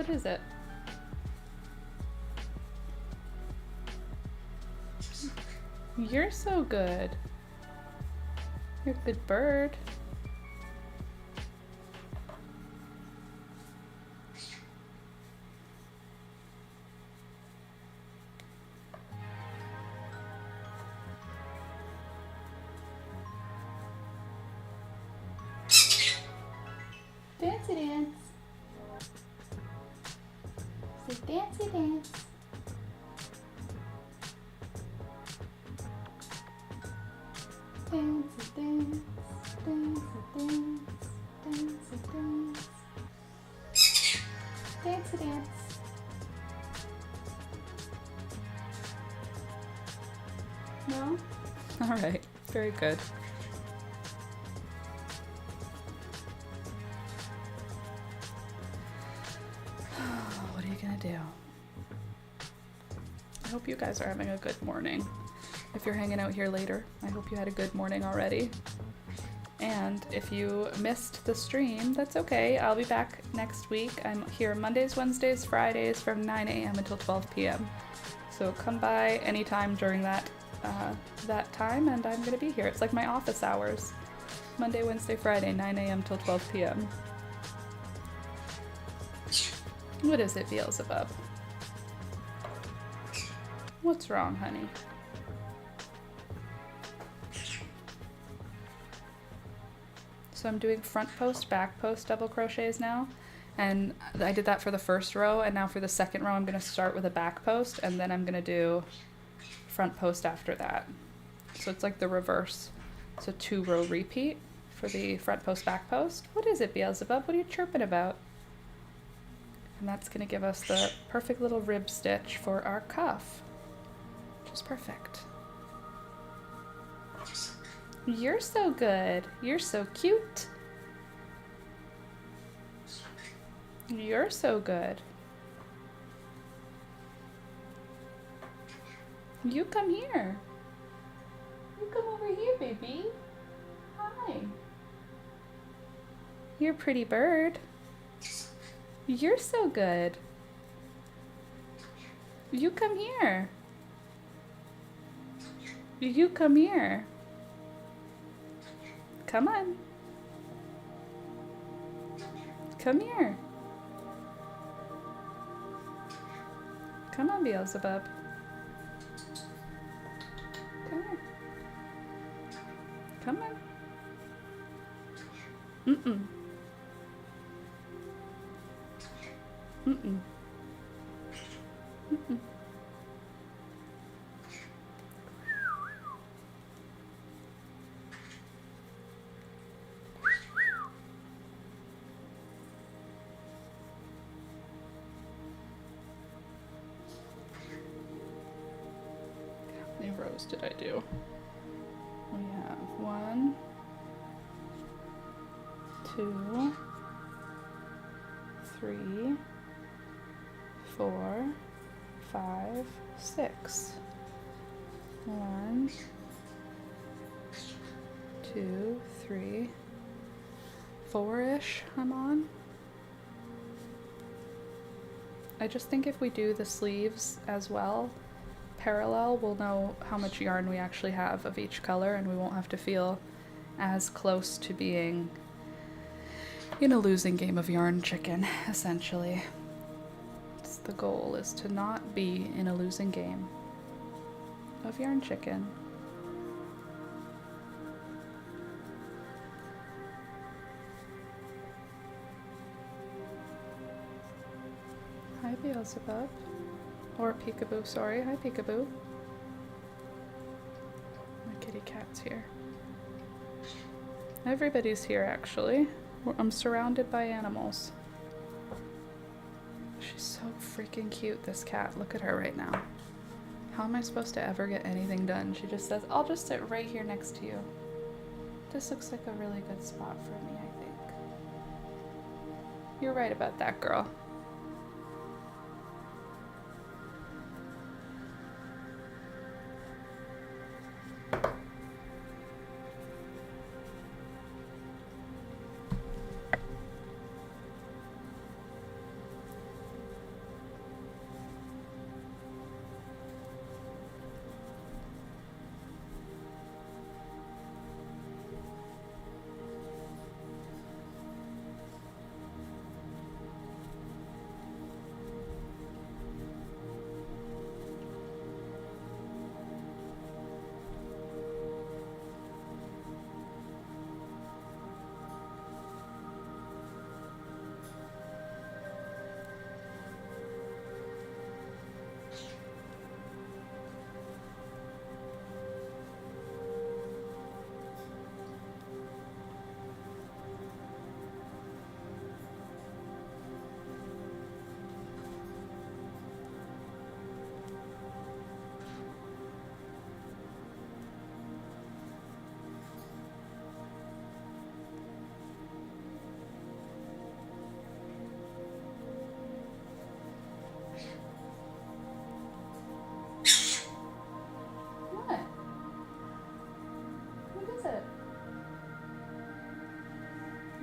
What is it? You're so good. You're a good bird. Dancy dance. Say dancy dance. Dancy dance, dancy dance, dancy dance. Dancy dance. No? All right, very good. What are you gonna do? I hope you guys are having a good morning. If you're hanging out here later, I hope you had a good morning already. And if you missed the stream, that's okay. I'll be back next week. I'm here Mondays, Wednesdays, Fridays from 9 a.m. until 12 p.m. So come by anytime during that time, and I'm gonna be here. It's like my office hours. Monday, Wednesday, Friday, 9 a.m. till 12 p.m. What is it, Beelzebub? What's wrong, honey? So I'm doing front post, back post double crochets now, and I did that for the first row, and now for the second row I'm going to start with a back post, and then I'm going to do front post after that. So it's like the reverse. So 2-row repeat for the front post, back post. What is it, Beelzebub? What are you chirping about? And that's going to give us the perfect little rib stitch for our cuff, which is perfect. You're so good. You're so cute. You're so good. You come here. You come over here, baby. Hi. You're a pretty bird. You're so good. You come here. You come here. Come on. Come here. Come on, Beelzebub. Come here. Come on. Mm-mm. Mm-mm. Mm-mm. How many rows did I do? We have 1, 2, 3, 4, 5, 6. 1, 2, 3, 4-ish I'm on. I just think if we do the sleeves as well, parallel, we'll know how much yarn we actually have of each color, and we won't have to feel as close to being in a losing game of yarn chicken, essentially. It's the goal is to not be in a losing game of yarn chicken. Hi, Beelzebub. Or Peekaboo, sorry. Hi, Peekaboo. My kitty cat's here. Everybody's here, actually. I'm surrounded by animals. She's so freaking cute, this cat. Look at her right now. How am I supposed to ever get anything done? She just says, I'll just sit right here next to you. This looks like a really good spot for me, I think. You're right about that, girl.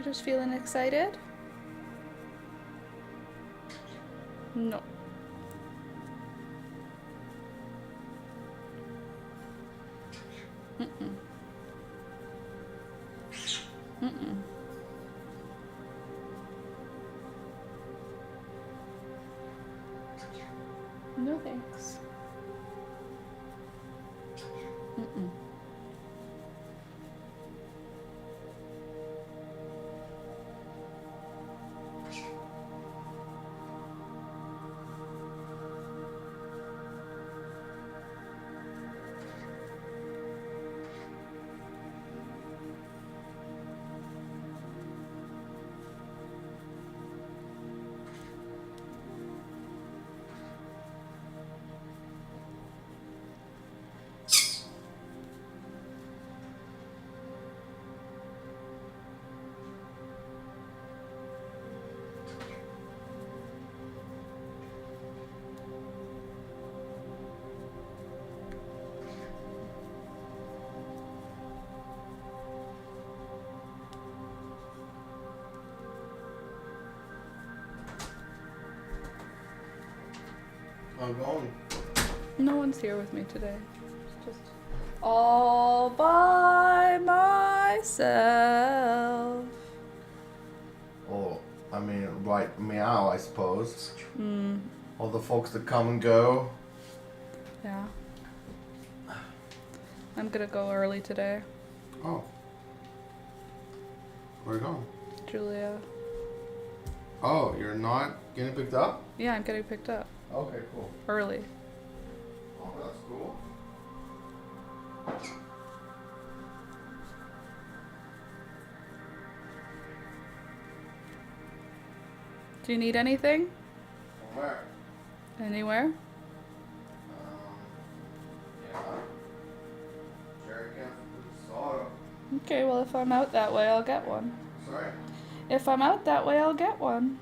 just feeling excited? No. Mm-mm. Mm-mm. No thanks. Mm-mm. I'm going. No one's here with me today. It's just all by myself. Oh, I mean, right, meow, I suppose. Mm, All the folks that come and go. yeah. I'm gonna go early today. Oh. Where are you going? Julia. Oh, you're not getting picked up? Yeah, I'm getting picked up Okay, cool. early. Oh, that's cool. Do you need anything? From where? Anywhere? Yeah. Jerry can soda. Okay, well, if I'm out that way, I'll get one. Sorry? If I'm out that way, I'll get one.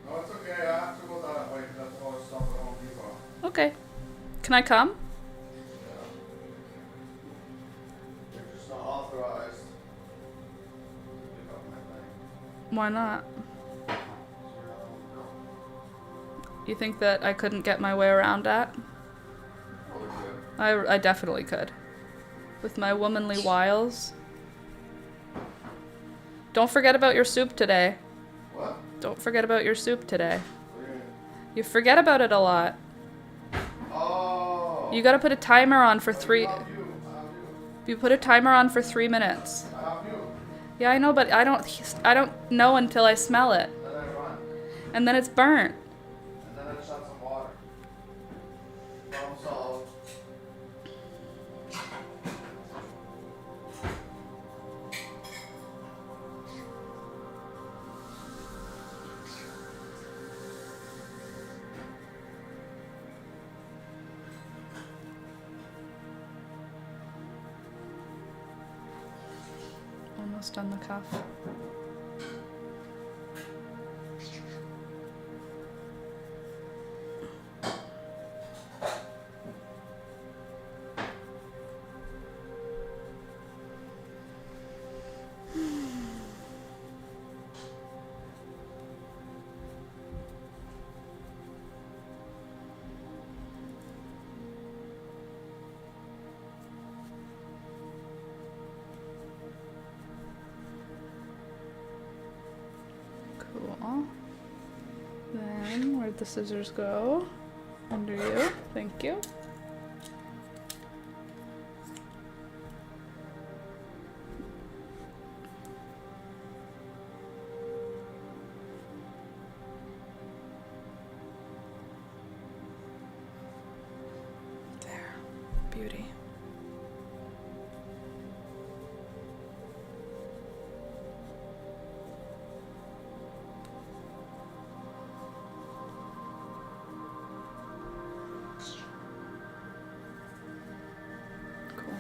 No, it's okay. I have to go that way. That's all the stuff at Home Depot. Okay. Can I come? Yeah. You're just not authorized to pick up my thing. Why not? So you're not allowed to go. You think that I couldn't get my way around that? Probably good. I definitely could. With my womanly wiles. Don't forget about your soup today. What? Don't forget about your soup today. What do you mean? You forget about it a lot. Oh. You gotta put a timer on for 3... I have you. I have you. You put a timer on for 3 minutes. I have you. Yeah, I know, but I don't know until I smell it. Then I run. And then it's burnt. And then I just add some water. Problem solved. Almost done the cuff. Cool. Then, where'd the scissors go? Under you. Thank you. There. Beauty. Cool.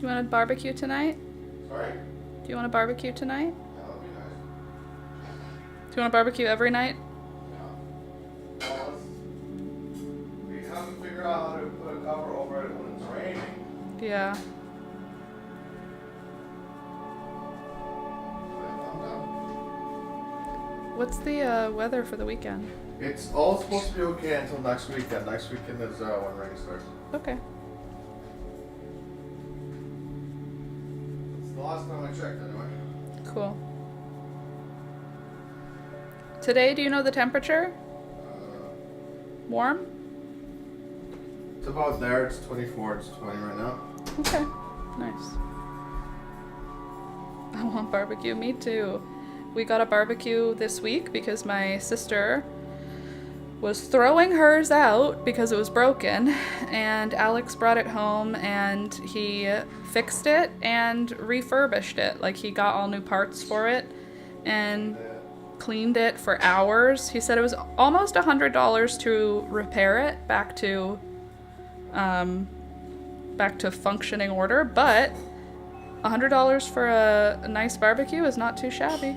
You want to barbecue tonight? Sorry? Do you want to barbecue tonight? That would be nice. Do you want to barbecue every night? Yeah. Well, we have to figure out how to put a cover over it when it's raining. Yeah. What's the weather for the weekend? It's all supposed to be okay until next weekend. Next weekend is when rain starts. Okay. It's the last time I checked anyway. Cool. Today, do you know the temperature? Warm? It's about there. It's 24. It's 20 right now. Okay. Nice. I want barbecue. Me too. We got a barbecue this week because my sister was throwing hers out because it was broken, and Alex brought it home and he fixed it and refurbished it. Like, he got all new parts for it and cleaned it for hours. He said it was almost $100 to repair it back to functioning order, but $100 for a nice barbecue is not too shabby.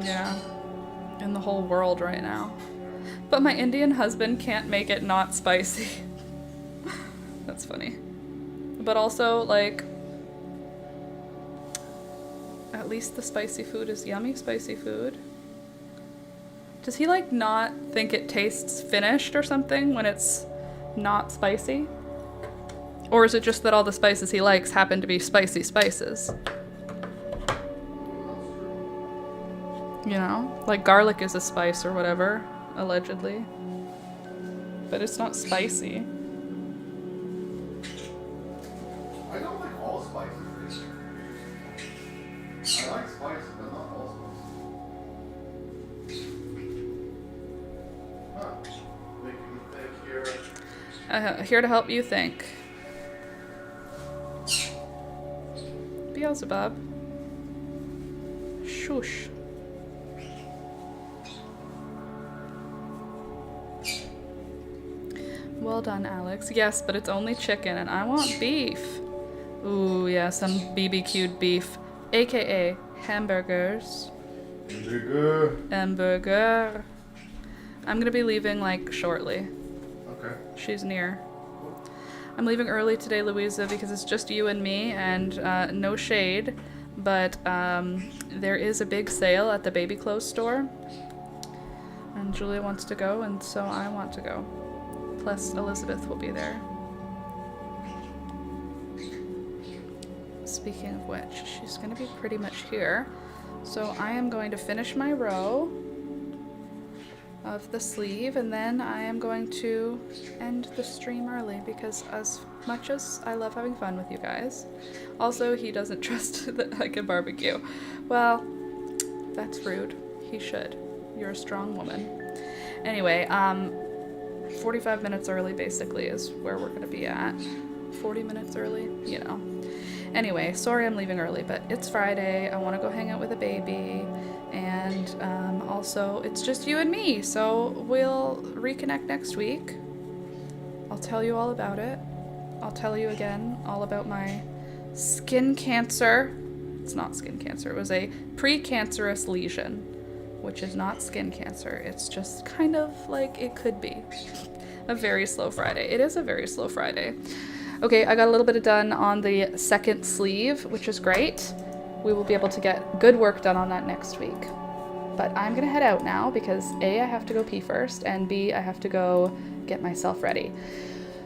Yeah, in the whole world right now. But my Indian husband can't make it not spicy. That's funny. But also, like, at least the spicy food is yummy spicy food. Does he, like, not think it tastes finished or something when it's not spicy? Or is it just that all the spices he likes happen to be spicy spices? You know? Like, garlic is a spice or whatever, allegedly. But it's not spicy. I don't like all spices. I like spices, but not all spices. Huh. Making me think here. Here to help you think. Beelzebub. Shush. Well done, Alex. Yes, but it's only chicken, and I want beef. Ooh, yeah, some BBQ'd beef, aka hamburgers. Hamburger. I'm gonna be leaving, like, shortly. Okay. She's near. I'm leaving early today, Louisa, because it's just you and me, and no shade, but there is a big sale at the baby clothes store, and Julia wants to go, and so I want to go. Plus, Elizabeth will be there. Speaking of which, she's going to be pretty much here. So I am going to finish my row of the sleeve, and then I am going to end the stream early because as much as I love having fun with you guys, also he doesn't trust that I can barbecue. Well, that's rude. He should. You're a strong woman. Anyway, 45 minutes early basically is where we're gonna be at. 40 minutes early, you know. Anyway, sorry I'm leaving early, but it's Friday. I want to go hang out with a baby, and also it's just you and me, so we'll reconnect next week. I'll tell you all about it. I'll tell you again all about my skin cancer. It's not skin cancer. It was a precancerous lesion, which is not skin cancer. It's just kind of like it could be. A very slow Friday. It is a very slow Friday. Okay, I got a little bit done on the second sleeve, which is great. We will be able to get good work done on that next week. But I'm gonna head out now because A, I have to go pee first, and B, I have to go get myself ready.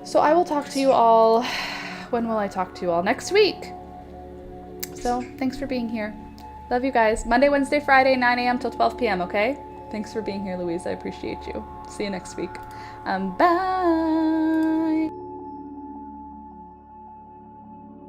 So I will talk to you all, when will I talk to you all? Next week. So thanks for being here. Love you guys. Monday, Wednesday, Friday, 9 a.m. till 12 p.m., okay? Thanks for being here, Louise. I appreciate you. See you next week. Bye.